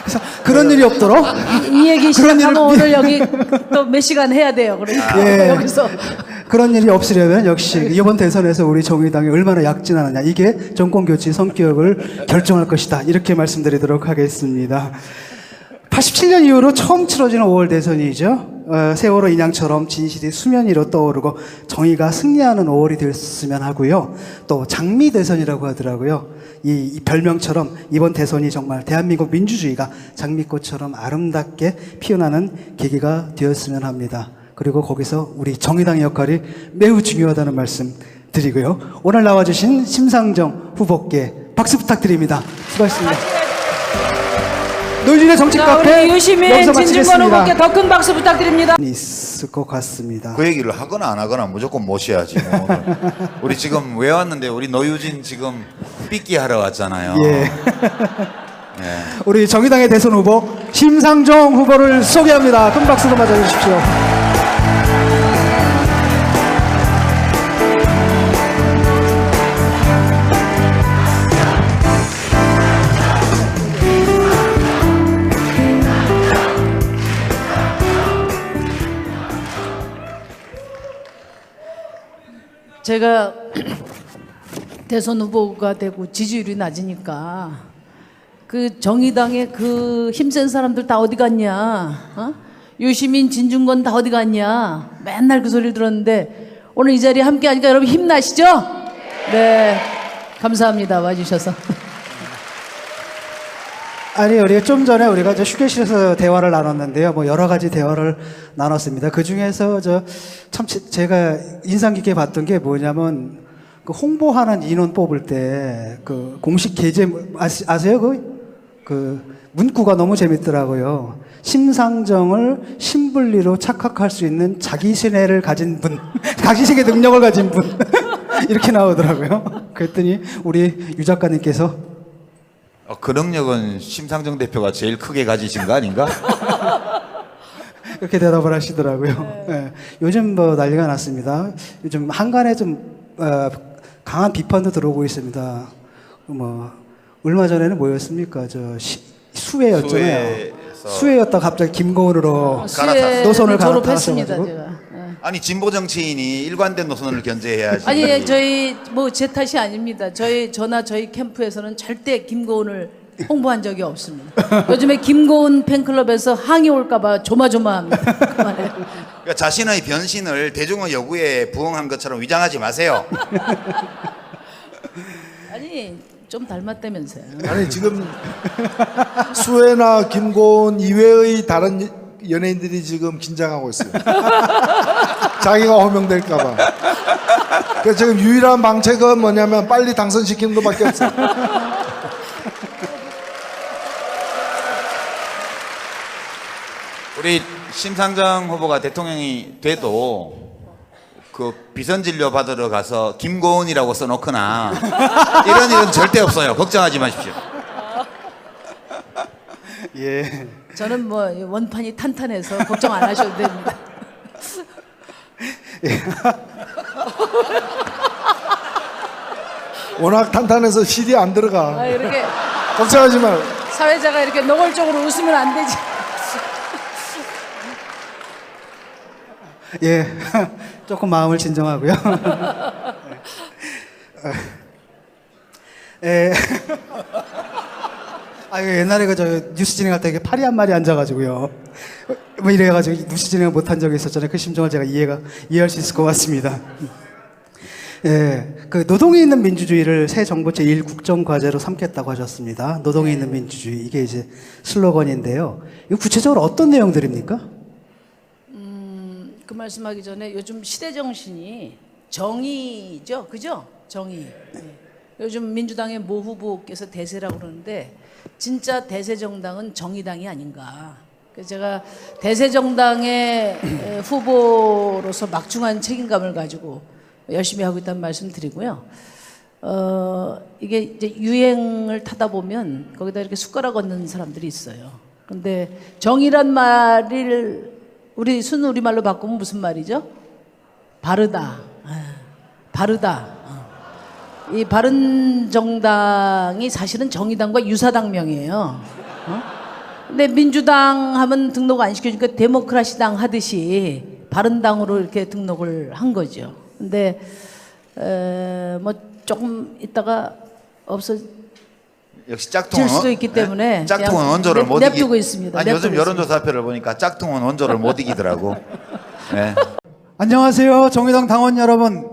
S1: 그래서 그런 일이 없도록
S4: 이 얘기
S1: 그런
S4: 시작하면
S1: 일을
S4: 오늘 여기 또 몇 시간 해야 돼요. 그러니까 여기서
S1: 그런 일이 없으려면 역시 이번 대선에서 우리 정의당이 얼마나 약진하느냐, 이게 정권 교체 성격을 결정할 것이다, 이렇게 말씀드리도록 하겠습니다. 87년 이후로 처음 치러지는 5월 대선이죠. 세월호 인양처럼 진실이 수면 위로 떠오르고 정의가 승리하는 5월이 됐으면 하고요. 또 장미 대선이라고 하더라고요. 이 별명처럼 이번 대선이 정말 대한민국 민주주의가 장미꽃처럼 아름답게 피어나는 계기가 되었으면 합니다. 그리고 거기서 우리 정의당의 역할이 매우 중요하다는 말씀 드리고요. 오늘 나와주신 심상정 후보께 박수 부탁드립니다. 수고하셨습니다. 노인의 정치
S4: 자,
S1: 카페
S4: 우리 유시민
S1: 여기서
S4: 진중권
S1: 마치겠습니다.
S4: 후보께 더 큰 박수 부탁드립니다.
S1: 있을 것 같습니다.
S2: 그 얘기를 하거나 안 하거나 무조건 모셔야지. 뭐. 우리 지금 왜 왔는데, 우리 노유진 지금 삐끼 하러 왔잖아요.
S1: 예. 우리 정의당의 대선 후보 심상정 후보를 소개합니다. 큰 박수로 맞아주십시오.
S4: 제가 대선 후보가 되고 지지율이 낮으니까 그 정의당의 그 힘센 사람들 다 어디 갔냐? 어? 유시민, 진중권 다 어디 갔냐? 맨날 그 소리를 들었는데 오늘 이 자리에 함께 하니까 여러분 힘나시죠? 네, 감사합니다. 와주셔서.
S1: 아니, 우리가 좀 전에 우리가 저 휴게실에서 대화를 나눴는데요. 뭐 여러 가지 대화를 나눴습니다. 그 중에서 참 제가 인상 깊게 봤던 게 뭐냐면, 그 홍보하는 인원 뽑을 때 그 공식 계제 아세요? 그 문구가 너무 재밌더라고요. 심상정을 신분리로 착각할 수 있는 자기신뢰를 가진 분, 자기신뢰 능력을 가진 분, 이렇게 나오더라고요. 그랬더니 우리 유 작가님께서
S2: 그 능력은 심상정 대표가 제일 크게 가지신 거 아닌가?
S1: 그렇게 대답을 하시더라고요. 예. 요즘 뭐 난리가 났습니다. 요즘 한간에 좀 강한 비판도 들어오고 있습니다. 뭐 얼마 전에는 뭐였습니까? 수혜였잖아요. 수혜였다 갑자기 김고은으로 노선을
S4: 졸업했습니다.
S1: 갈아타셔가지고.
S4: 제가.
S2: 아니, 진보 정치인이 일관된 노선을 견제해야지.
S4: 아니, 저희 뭐 제 탓이 아닙니다. 저희 캠프에서는 절대 김고은을 홍보한 적이 없습니다. 요즘에 김고은 팬클럽에서 항의 올까봐 조마조마합니다. 그만해요.
S2: 그러니까 자신의 변신을 대중의 요구에 부응한 것처럼 위장하지 마세요.
S4: 아니, 좀 닮았다면서요.
S3: 아니 지금 수혜나 김고은 이외의 다른 연예인들이 지금 긴장하고 있어요. 자기가 호명될까봐. 그래서 지금 유일한 방책은 뭐냐면 빨리 당선시키는 것밖에 없어요.
S2: 우리 심상정 후보가 대통령이 돼도 그 비선 진료 받으러 가서 김고은이라고 써놓거나 이런 일은 절대 없어요. 걱정하지 마십시오.
S1: 예.
S4: 저는 뭐 원판이 탄탄해서 걱정 안 하셔도 됩니다.
S3: 워낙 탄탄해서 실이 안 들어가.
S4: 아, 이렇게
S3: 걱정하지 마.
S4: 사회자가 이렇게 노골적으로 웃으면 안 되지.
S1: 예. 조금 마음을 진정하고요. 예. 옛날에 뉴스 진행할 때 파리 한 마리 앉아가지고요. 뭐 이래가지고 뉴스 진행을 못한 적이 있었잖아요. 그 심정을 제가 이해할 수 있을 것 같습니다. 예. 그 노동이 있는 민주주의를 새 정부 제1국정과제로 삼겠다고 하셨습니다. 노동이 있는 민주주의. 이게 이제 슬로건인데요. 이거 구체적으로 어떤 내용들입니까?
S4: 그 말씀하기 전에 요즘 시대 정신이 정의죠, 그죠? 정의. 네. 요즘 민주당의 모 후보께서 대세라고 그러는데 진짜 대세 정당은 정의당이 아닌가. 그래서 제가 대세 정당의 후보로서 막중한 책임감을 가지고 열심히 하고 있다는 말씀 드리고요. 이게 이제 유행을 타다 보면 거기다 이렇게 숟가락 얹는 사람들이 있어요. 근데 정의란 말을 우리 순우리말로 바꾸면 무슨 말이죠? 바르다. 바르다. 이 바른정당이 사실은 정의당과 유사당명이에요. 근데 민주당 하면 등록 안 시켜주니까 데모크라시당 하듯이 바른당으로 이렇게 등록을 한 거죠. 근데 뭐 조금 있다가 없어질
S2: 역시 짝퉁은
S4: 수도 있기 때문에
S2: 네? 짝퉁은
S4: 그냥
S2: 원조를 못
S4: 냅두고 있습니다.
S2: 아니 요즘
S4: 냅두고
S2: 여론조사표를 보니까 짝퉁은 원조를 못 이기더라고. 네.
S1: 안녕하세요, 정의당 당원 여러분.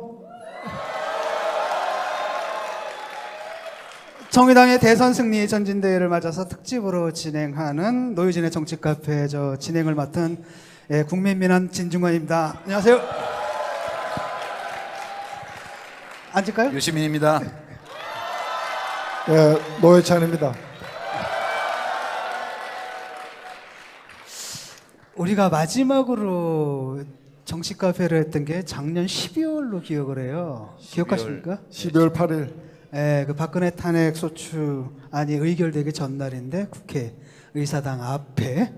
S1: 정의당의 대선 승리 전진대회를 맞아서 특집으로 진행하는 노유진의 정치 카페 진행을 맡은 국민민원 진중권입니다. 안녕하세요. 앉을까요?
S2: 유시민입니다.
S3: 예, 노회찬입니다.
S1: 우리가 마지막으로 정치 카페를 했던 게 작년 12월로 기억을 해요. 기억하십니까?
S3: 12월 8일.
S1: 예, 그 박근혜 탄핵 소추안이 의결되기 전날인데 국회 의사당 앞에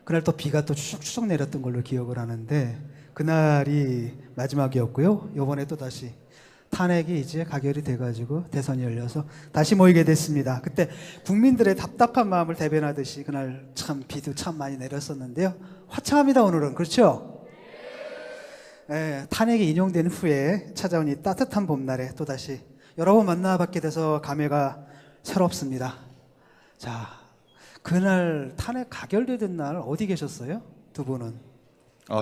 S1: 그날 또 비가 또 추적 내렸던 걸로 기억을 하는데 그날이 마지막이었고요. 이번에 또 다시 탄핵이 이제 가결이 돼가지고 대선이 열려서 다시 모이게 됐습니다. 그때 국민들의 답답한 마음을 대변하듯이 그날 참 비도 참 많이 내렸었는데요. 화창합니다 오늘은. 그렇죠? 예, 탄핵이 인용된 후에 찾아온 이 따뜻한 봄날에 또다시 여러 번 만나뵙게 돼서 감회가 새롭습니다. 자, 그날 탄핵 가결되던 날 어디 계셨어요? 두 분은?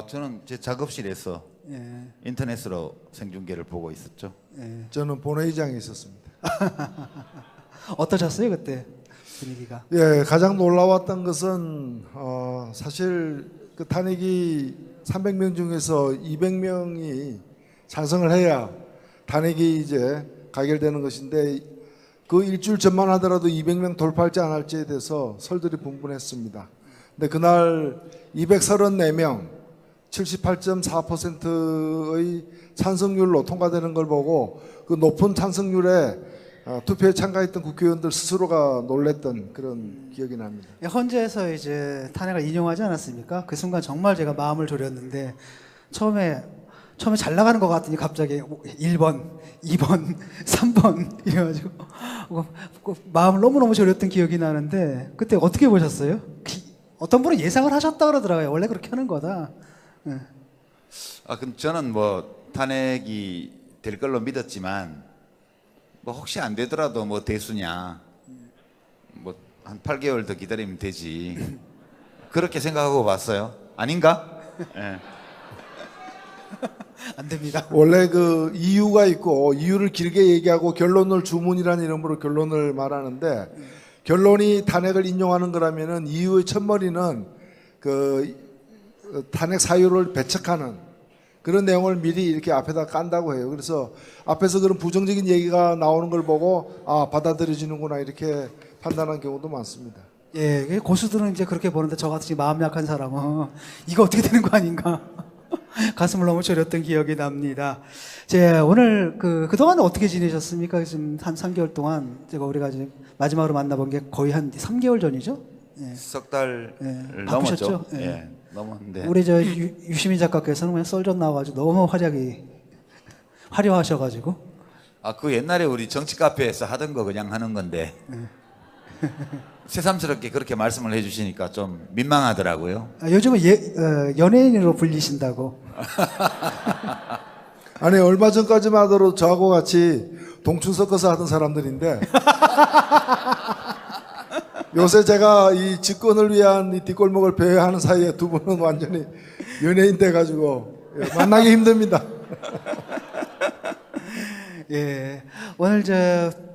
S2: 저는 제 작업실에서
S1: 예,
S2: 인터넷으로 생중계를 보고 있었죠.
S1: 예.
S3: 저는 본회의장에 있었습니다.
S1: 어떠셨어요 그때 분위기가?
S3: 예, 가장 놀라웠던 것은 사실 그 탄핵이 300명 중에서 200명이 찬성을 해야 탄핵이 이제 가결되는 것인데 그 일주일 전만 하더라도 200명 돌파할지 안 할지에 대해서 설들이 분분했습니다. 근데 그날 234명 78.4%의 찬성률로 통과되는 걸 보고 그 높은 찬성률에 투표에 참가했던 국회의원들 스스로가 놀랬던 그런 기억이 납니다.
S1: 헌재에서 이제 탄핵을 인용하지 않았습니까? 그 순간 정말 제가 마음을 졸였는데 처음에 잘 나가는 것 같더니 갑자기 1번, 2번, 3번 이래가지고 마음을 너무너무 졸였던 기억이 나는데 그때 어떻게 보셨어요? 어떤 분은 예상을 하셨다 그러더라고요. 원래 그렇게 하는 거다. 예.
S2: 그럼 저는 뭐 탄핵이 될 걸로 믿었지만 뭐 혹시 안 되더라도 뭐 대수냐, 뭐 한 8개월 더 기다리면 되지. 그렇게 생각하고 봤어요. 아닌가? 예.
S1: 안 됩니다.
S3: 원래 그 이유가 있고 이유를 길게 얘기하고 결론을 주문이라는 이름으로 결론을 말하는데 결론이 탄핵을 인용하는 거라면은 이유의 첫머리는 그 탄핵 사유를 배척하는 그런 내용을 미리 이렇게 앞에다 깐다고 해요. 그래서 앞에서 그런 부정적인 얘기가 나오는 걸 보고 받아들여지는구나 이렇게 판단한 경우도 많습니다.
S1: 예, 고수들은 이제 그렇게 보는데 저같이 마음 약한 사람은 이거 어떻게 되는 거 아닌가 가슴을 너무 졸였던 기억이 납니다. 오늘 그동안 어떻게 지내셨습니까? 지금 한 3개월 동안 우리가 이제 마지막으로 만나본 게 거의 한 3개월 전이죠? 예.
S2: 석 달을
S1: 예,
S2: 넘었죠.
S1: 바쁘셨죠? 예.
S2: 예, 넘었는데
S1: 우리 유시민 작가께서는 그냥 썰전 나와가지고 너무 화려하셔가지고
S2: 그 옛날에 우리 정치 카페에서 하던 거 그냥 하는 건데 새삼스럽게 그렇게 말씀을 해주시니까 좀 민망하더라고요.
S1: 요즘은 연예인으로 불리신다고.
S3: 아니 얼마 전까지만 하더라도 저하고 같이 동춘 섞어서 하던 사람들인데 요새 제가 이 집권을 위한 이 뒷골목을 배회하는 사이에 두 분은 완전히 연예인 돼가지고 만나기 힘듭니다.
S1: 예, 오늘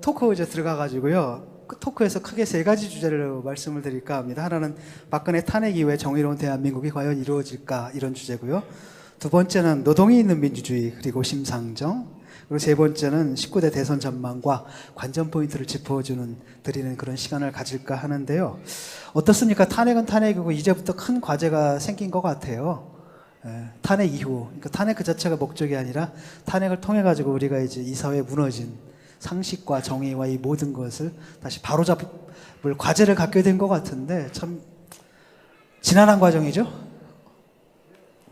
S1: 토크 들어가가지고요. 그 토크에서 크게 세 가지 주제를 말씀을 드릴까 합니다. 하나는 박근혜 탄핵 이후에 정의로운 대한민국이 과연 이루어질까 이런 주제고요. 두 번째는 노동이 있는 민주주의 그리고 심상정, 그리고 세 번째는 19대 대선 전망과 관전 포인트를 짚어주는 드리는 그런 시간을 가질까 하는데요. 어떻습니까? 탄핵은 탄핵이고 이제부터 큰 과제가 생긴 것 같아요. 탄핵 이후, 그러니까 탄핵 그 자체가 목적이 아니라 탄핵을 통해 가지고 우리가 이제 이 사회에 무너진 상식과 정의와 이 모든 것을 다시 바로잡을 과제를 갖게 된 것 같은데 참 지난한 과정이죠.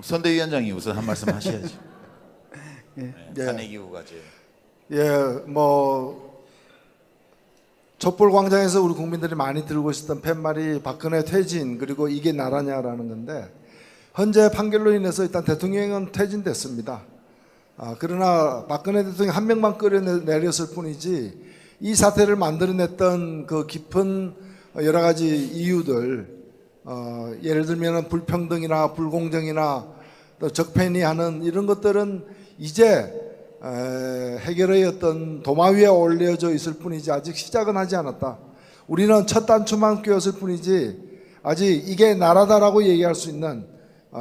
S2: 선대위원장이 우선 한 말씀 하셔야죠.
S1: 예.
S2: 탄핵 이후 과제.
S3: 예, 뭐 촛불광장에서 우리 국민들이 많이 들고 있었던 팻말이 박근혜 퇴진 그리고 이게 나라냐라는 건데 현재 판결로 인해서 일단 대통령은 퇴진됐습니다. 그러나 박근혜 대통령 한 명만 끌어내렸을 뿐이지 이 사태를 만들어냈던 그 깊은 여러 가지 이유들, 예를 들면 불평등이나 불공정이나 또 적폐니 하는 이런 것들은 이제 해결의 어떤 도마 위에 올려져 있을 뿐이지 아직 시작은 하지 않았다. 우리는 첫 단추만 꿰었을 뿐이지 아직 이게 나라다라고 얘기할 수 있는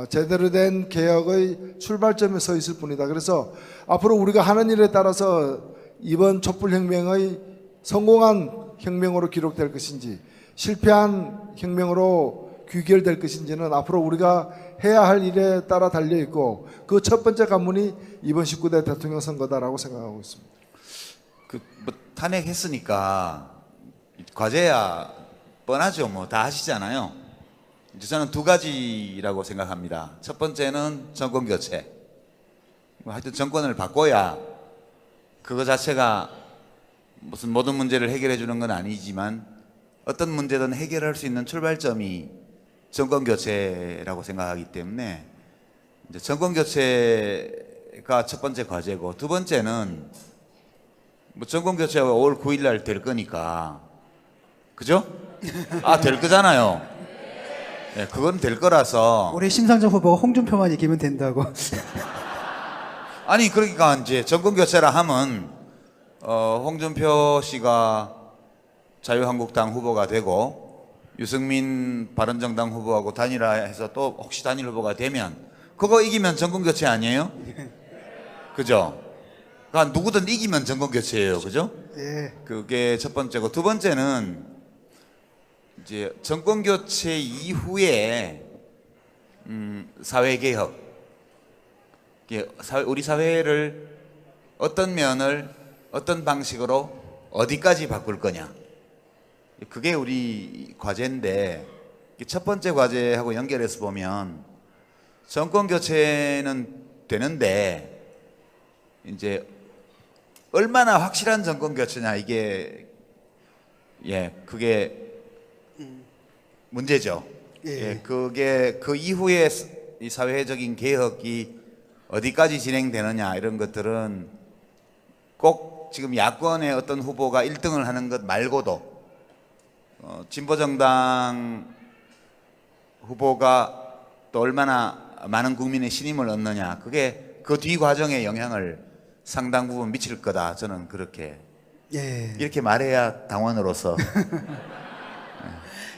S3: 제대로 된 개혁의 출발점에 서 있을 뿐이다. 그래서 앞으로 우리가 하는 일에 따라서 이번 촛불혁명의 성공한 혁명으로 기록될 것인지 실패한 혁명으로 귀결될 것인지는 앞으로 우리가 해야 할 일에 따라 달려 있고 그 첫 번째 관문이 이번 19대 대통령 선거다라고 생각하고 있습니다.
S2: 뭐 탄핵했으니까 과제야 뻔하죠. 뭐 다 하시잖아요. 이제 저는 두 가지라고 생각합니다. 첫 번째는 정권 교체. 하여튼 정권을 바꿔야 그거 자체가 무슨 모든 문제를 해결해 주는 건 아니지만 어떤 문제든 해결할 수 있는 출발점이 정권 교체라고 생각하기 때문에 이제 정권 교체가 첫 번째 과제고 두 번째는 뭐 정권 교체가 5월 9일 날 될 거니까 그죠? 될 거잖아요. 네, 그건 될 거라서.
S1: 올해 심상정 후보가 홍준표만 이기면 된다고.
S2: 아니 그러니까 이제 정권 교체라 하면 홍준표 씨가 자유한국당 후보가 되고 유승민 바른정당 후보하고 단일화해서 또 혹시 단일 후보가 되면 그거 이기면 정권 교체 아니에요? 그죠? 그러니까 누구든 이기면 정권 교체예요, 그죠?
S1: 예.
S2: 그게 첫 번째고 두 번째는 이제 정권 교체 이후에 사회 개혁, 우리 사회를 어떤 면을 어떤 방식으로 어디까지 바꿀 거냐, 그게 우리 과제인데 첫 번째 과제하고 연결해서 보면 정권 교체는 되는데 이제 얼마나 확실한 정권 교체냐 이게 그게 문제죠.
S1: 예.
S2: 그게 그 이후에 이 사회적인 개혁이 어디까지 진행되느냐 이런 것들은 꼭 지금 야권의 어떤 후보가 1등을 하는 것 말고도 진보정당 후보가 또 얼마나 많은 국민의 신임을 얻느냐 그게 그 뒤 과정에 영향을 상당 부분 미칠 거다. 저는 그렇게 이렇게 말해야 당원으로서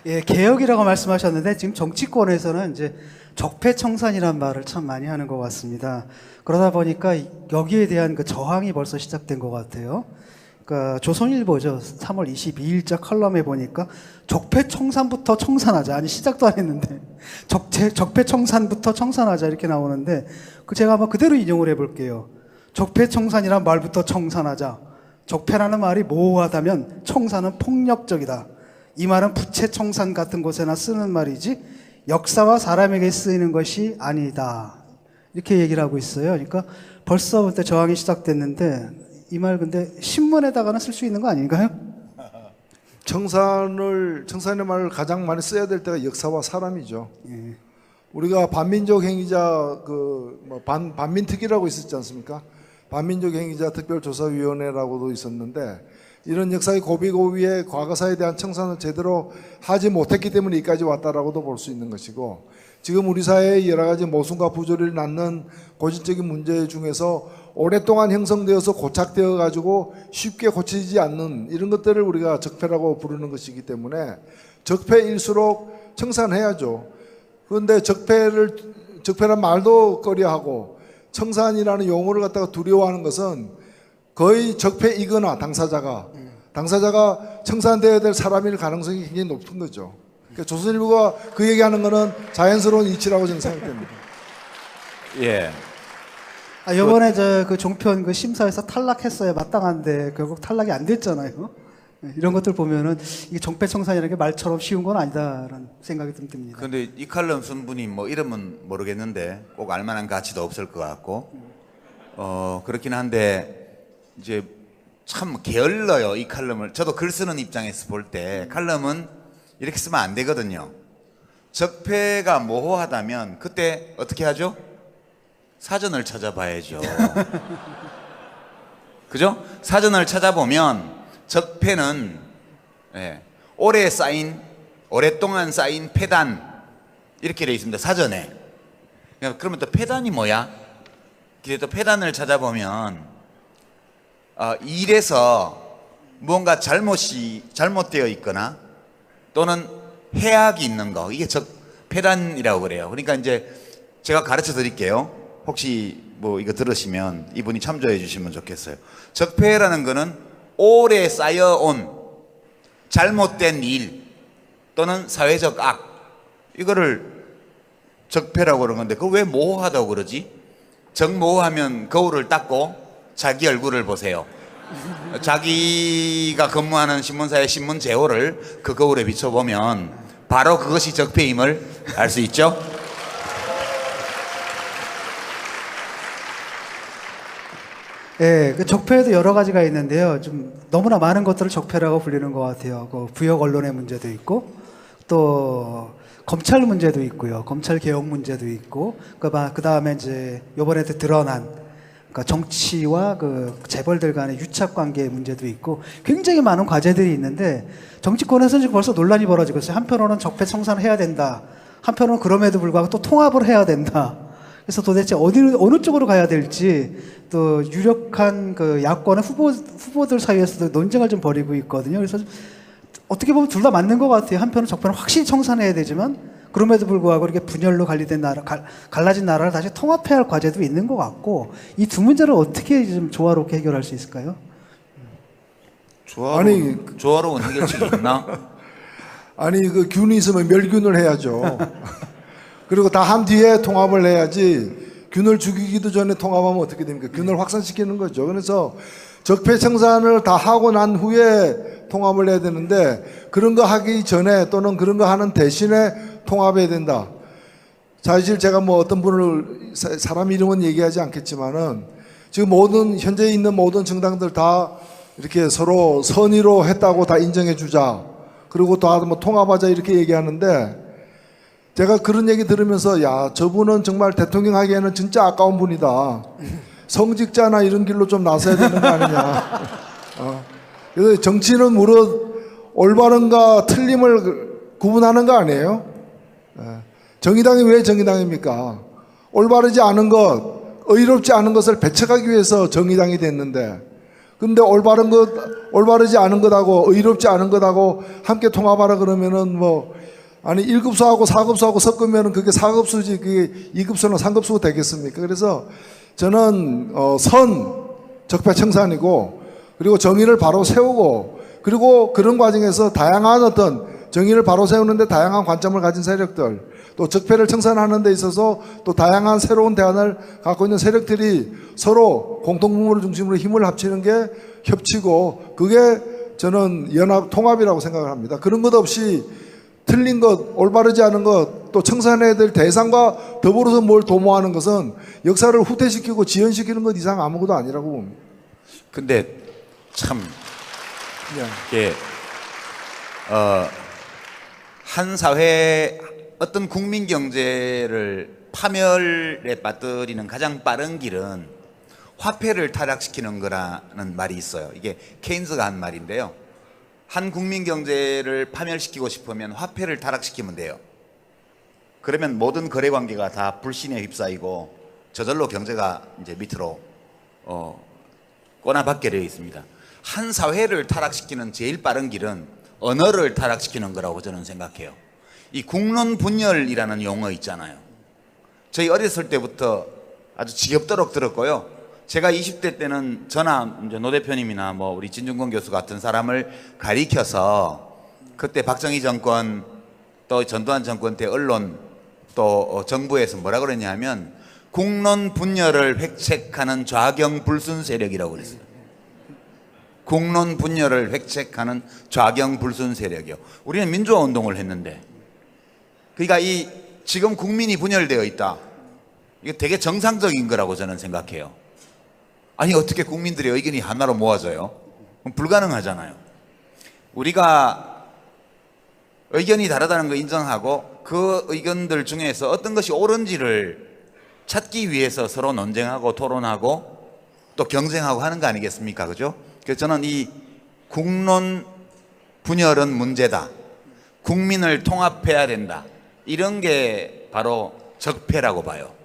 S1: 예, 개혁이라고 말씀하셨는데 지금 정치권에서는 이제 적폐청산이라는 말을 참 많이 하는 것 같습니다. 그러다 보니까 여기에 대한 그 저항이 벌써 시작된 것 같아요. 그러니까 조선일보죠. 3월 22일자 컬럼에 보니까 적폐청산부터 청산하자. 아니 시작도 안 했는데 적폐청산부터 청산하자 이렇게 나오는데 제가 한번 그대로 인용을 해볼게요. 적폐청산이란 말부터 청산하자. 적폐라는 말이 모호하다면 청산은 폭력적이다. 이 말은 부채청산 같은 곳에나 쓰는 말이지 역사와 사람에게 쓰이는 것이 아니다. 이렇게 얘기를 하고 있어요. 그러니까 벌써부터 저항이 시작됐는데 이 말 근데 신문에다가는 쓸 수 있는 거 아닌가요?
S3: 청산의 말을 가장 많이 써야 될 때가 역사와 사람이죠. 우리가 반민족 행위자 반민특위라고 있었지 않습니까? 반민족 행위자 특별조사위원회라고도 있었는데 이런 역사의 고비고비에 과거사에 대한 청산을 제대로 하지 못했기 때문에 여기까지 왔다라고도 볼 수 있는 것이고 지금 우리 사회의 여러 가지 모순과 부조리를 낳는 고질적인 문제 중에서 오랫동안 형성되어서 고착되어 가지고 쉽게 고치지 않는 이런 것들을 우리가 적폐라고 부르는 것이기 때문에 적폐일수록 청산해야죠. 그런데 적폐를 적폐란 말도 꺼려하고 청산이라는 용어를 갖다가 두려워하는 것은 거의 적폐이거나 당사자가 청산되어야 될 사람일 가능성이 굉장히 높은 거죠. 그러니까 조선일보가 그 얘기하는 거는 자연스러운 이치라고 저는 생각됩니다.
S2: 예.
S1: 이번에 그 종편 그 심사에서 탈락했어야 마땅한데 결국 탈락이 안 됐잖아요. 이런 것들 보면은 이게 정패청산이라는 게 말처럼 쉬운 건 아니다라는 생각이 좀 듭니다.
S2: 근데 이 칼럼 쓴 분이 뭐 이름은 모르겠는데 꼭 알만한 가치도 없을 것 같고 그렇긴 한데 이제 참 게을러요 이 칼럼을. 저도 글 쓰는 입장에서 볼 때 칼럼은 이렇게 쓰면 안 되거든요. 적폐가 모호하다면 그때 어떻게 하죠? 사전을 찾아봐야죠. 그죠? 사전을 찾아보면 적폐는 오랫동안 쌓인 폐단 이렇게 되어 있습니다. 사전에. 그러면 또 폐단이 뭐야? 또 폐단을 찾아보면 일에서 무언가 잘못되어 있거나 또는 해악이 있는 거, 이게 폐단이라고 그래요. 그러니까 이제 제가 가르쳐 드릴게요. 혹시 뭐 이거 들으시면 이분이 참조해 주시면 좋겠어요. 적폐라는 거는 오래 쌓여온 잘못된 일 또는 사회적 악, 이거를 적폐라고 그러는 건데 그걸 왜 모호하다고 그러지? 적모호하면 거울을 닦고 자기 얼굴을 보세요. 자기가 근무하는 신문사의 신문 제호를 그 거울에 비춰보면 바로 그것이 적폐임을 알 수 있죠.
S1: 예, 그 적폐에도 여러 가지가 있는데요. 좀 너무나 많은 것들을 적폐라고 불리는 것 같아요. 그 부역 언론의 문제도 있고, 또 검찰 문제도 있고요. 검찰 개혁 문제도 있고, 그 다음에 이제 요번에도 드러난 그러니까 정치와 그 재벌들 간의 유착 관계 문제도 있고, 굉장히 많은 과제들이 있는데 정치권에서는 지금 벌써 논란이 벌어지고 있어요. 한편으로는 적폐 청산을 해야 된다. 한편으로는 그럼에도 불구하고 또 통합을 해야 된다. 그래서 도대체 어느 쪽으로 가야 될지 또 유력한 그 야권의 후보들 사이에서도 논쟁을 좀 벌이고 있거든요. 그래서 어떻게 보면 둘 다 맞는 것 같아요. 한편은 적폐는 확실히 청산해야 되지만 그럼에도 불구하고 이렇게 분열로 갈라진 나라를 다시 통합해야 할 과제도 있는 것 같고, 이 두 문제를 어떻게 좀 조화롭게 해결할 수 있을까요?
S2: 조화로운 해결책이 있나?
S3: 아니 그 균이 있으면 멸균을 해야죠. 그리고 다 한 뒤에 통합을 해야지 균을 죽이기도 전에 통합하면 어떻게 됩니까? 균을 확산시키는 거죠. 그래서 적폐 청산을 다 하고 난 후에 통합을 해야 되는데 그런 거 하기 전에 또는 그런 거 하는 대신에 통합해야 된다. 사실 제가 뭐 어떤 분을 사람 이름은 얘기하지 않겠지만은 지금 현재 있는 모든 정당들 다 이렇게 서로 선의로 했다고 다 인정해 주자. 그리고 다 뭐 통합하자 이렇게 얘기하는데 제가 그런 얘기 들으면서 야, 저분은 정말 대통령 하기에는 진짜 아까운 분이다. 성직자나 이런 길로 좀 나서야 되는 거 아니냐. 그래서 정치는 무릇 올바른가 틀림을 구분하는 거 아니에요? 정의당이 왜 정의당입니까? 올바르지 않은 것, 의롭지 않은 것을 배척하기 위해서 정의당이 됐는데, 근데 올바르지 않은 것하고 의롭지 않은 것하고 함께 통합하라 그러면은 아니 1급수하고 4급수하고 섞으면 그게 4급수지 그게 2급수나 3급수가 되겠습니까? 그래서 저는 적폐 청산이고, 그리고 정의를 바로 세우고, 그리고 그런 과정에서 다양한 어떤 정의를 바로 세우는데 다양한 관점을 가진 세력들, 또 적폐를 청산하는 데 있어서 또 다양한 새로운 대안을 갖고 있는 세력들이 서로 공통분모를 중심으로 힘을 합치는 게 협치고, 그게 저는 연합 통합이라고 생각을 합니다. 그런 것 없이 틀린 것, 올바르지 않은 것, 또 청산해야 될 대상과 더불어서 뭘 도모하는 것은 역사를 후퇴시키고 지연시키는 것 이상 아무것도 아니라고 봅니다.
S2: 근데 참 이게 한 사회 어떤 국민 경제를 파멸에 빠뜨리는 가장 빠른 길은 화폐를 타락시키는 거라는 말이 있어요. 이게 케인즈가 한 말인데요. 한 국민 경제를 파멸시키고 싶으면 화폐를 타락시키면 돼요. 그러면 모든 거래 관계가 다 불신에 휩싸이고 저절로 경제가 이제 밑으로 꼬나박게 되어 있습니다. 한 사회를 타락시키는 제일 빠른 길은 언어를 타락시키는 거라고 저는 생각해요. 이 국론 분열이라는 용어 있잖아요. 저희 어렸을 때부터 아주 지겹도록 들었고요. 제가 20대 때는 저나 이제 노 대표님이나 뭐 우리 진중권 교수 같은 사람을 가리켜서 그때 박정희 정권 또 전두환 정권 때 언론 또 정부에서 뭐라 그랬냐 하면 국론 분열을 획책하는 좌경불순 세력이라고 그랬어요. 국론 분열을 획책하는 좌경불순 세력이요. 우리는 민주화 운동을 했는데, 그러니까 이 지금 국민이 분열되어 있다. 이게 되게 정상적인 거라고 저는 생각해요. 아니 어떻게 국민들의 의견이 하나로 모아져요? 그럼 불가능하잖아요. 우리가 의견이 다르다는 거 인정하고 그 의견들 중에서 어떤 것이 옳은지를 찾기 위해서 서로 논쟁하고 토론하고 또 경쟁하고 하는 거 아니겠습니까? 그죠? 그래서 저는 이 국론 분열은 문제다. 국민을 통합해야 된다. 이런 게 바로 적폐라고 봐요.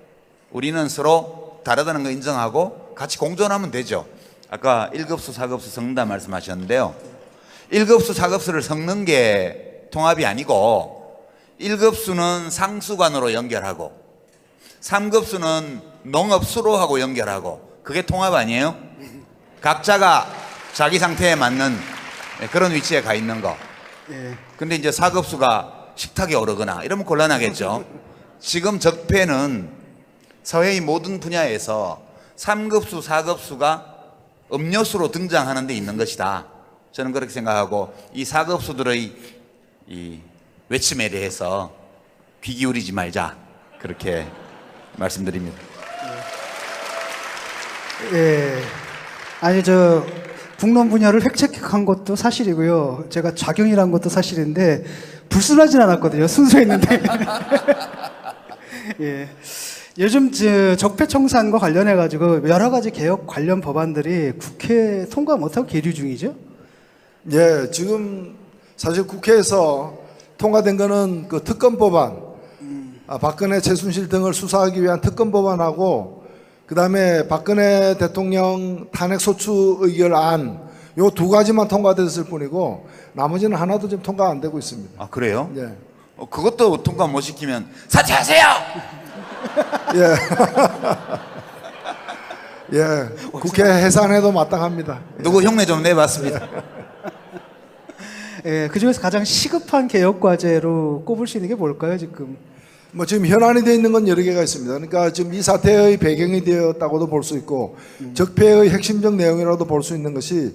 S2: 우리는 서로 다르다는 거 인정하고 같이 공존하면 되죠. 아까 1급수, 4급수 섞는다 말씀하셨는데요. 1급수, 4급수를 섞는 게 통합이 아니고 1급수는 상수관으로 연결하고 3급수는 농업수로하고 연결하고 그게 통합 아니에요? 각자가 자기 상태에 맞는 그런 위치에 가 있는 거. 근데 이제 4급수가 식탁에 오르거나 이러면 곤란하겠죠. 지금 적폐는 사회의 모든 분야에서 3급수, 4급수가 음료수로 등장하는 데 있는 것이다. 저는 그렇게 생각하고 이 4급수들의 이 외침에 대해서 귀 기울이지 말자. 그렇게 말씀드립니다.
S1: 예. 아니 저 국론 분열을 획책한 것도 사실이고요. 제가 좌경이란 것도 사실인데 불순하진 않았거든요. 순수했는데. 예. 요즘 적폐청산과 관련해 가지고 여러 가지 개혁 관련 법안들이 국회 통과 못하고 계류 중이죠.
S3: 예, 지금 사실 국회에서 통과된 거는 그 특검 법안, 박근혜, 최순실 등을 수사하기 위한 특검 법안하고 그다음에 박근혜 대통령 탄핵소추 의결안 요 두 가지만 통과됐을 뿐이고 나머지는 하나도 지금 통과 안 되고 있습니다.
S2: 아 그래요?
S3: 예.
S2: 그것도 통과 못 시키면 사퇴하세요.
S3: 예. 예. 국회 해산해도 마땅합니다.
S2: 누구 흉내 좀 내봤습니다.
S1: 예, 그 중에서 가장 시급한 개혁 과제로 꼽을 수 있는 게 뭘까요, 지금?
S3: 뭐 지금 현안이 되어 있는 건 여러 개가 있습니다. 그러니까 지금 이 사태의 배경이 되었다고도 볼 수 있고 적폐의 핵심적 내용이라도 볼 수 있는 것이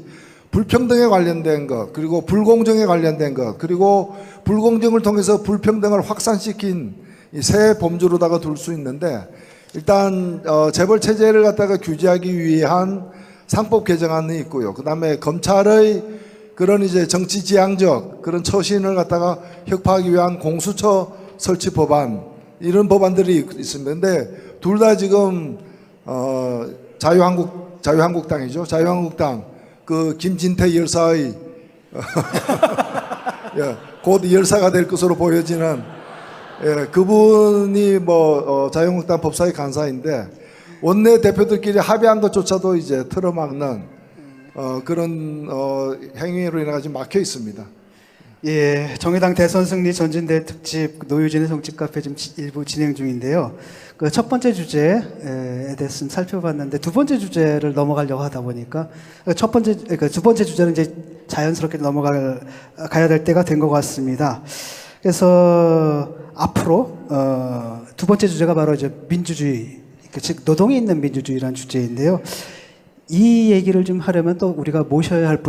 S3: 불평등에 관련된 것, 그리고 불공정에 관련된 것, 그리고 불공정을 통해서 불평등을 확산시킨 이 새 범주로다가 둘 수 있는데 일단 재벌 체제를 갖다가 규제하기 위한 상법 개정안이 있고요. 그다음에 검찰의 그런 이제 정치 지향적 그런 처신을 갖다가 혁파하기 위한 공수처 설치 법안 이런 법안들이 있습니다. 근데 둘 다 지금 자유한국당이죠. 자유한국당 그 김진태 열사의 예, 곧 열사가 될 것으로 보여지는 예, 그분이 자유한국당 법사위 간사인데 원내 대표들끼리 합의한 것조차도 이제 틀어막는 그런 행위로 인해 가지고 막혀 있습니다.
S1: 예, 정의당 대선 승리 전진대 특집 노유진의 정치 카페 지금 일부 진행 중인데요. 그 첫 번째 주제에 대해서 좀 살펴봤는데 두 번째 주제를 넘어가려고 하다 보니까 두 번째 주제는 이제 자연스럽게 가야 될 때가 된 것 같습니다. 그래서 앞으로 두 번째 주제가 바로 이제 민주주의, 즉 노동이 있는 민주주의라는 주제인데요. 이 얘기를 좀 하려면 또 우리가 모셔야 할 분.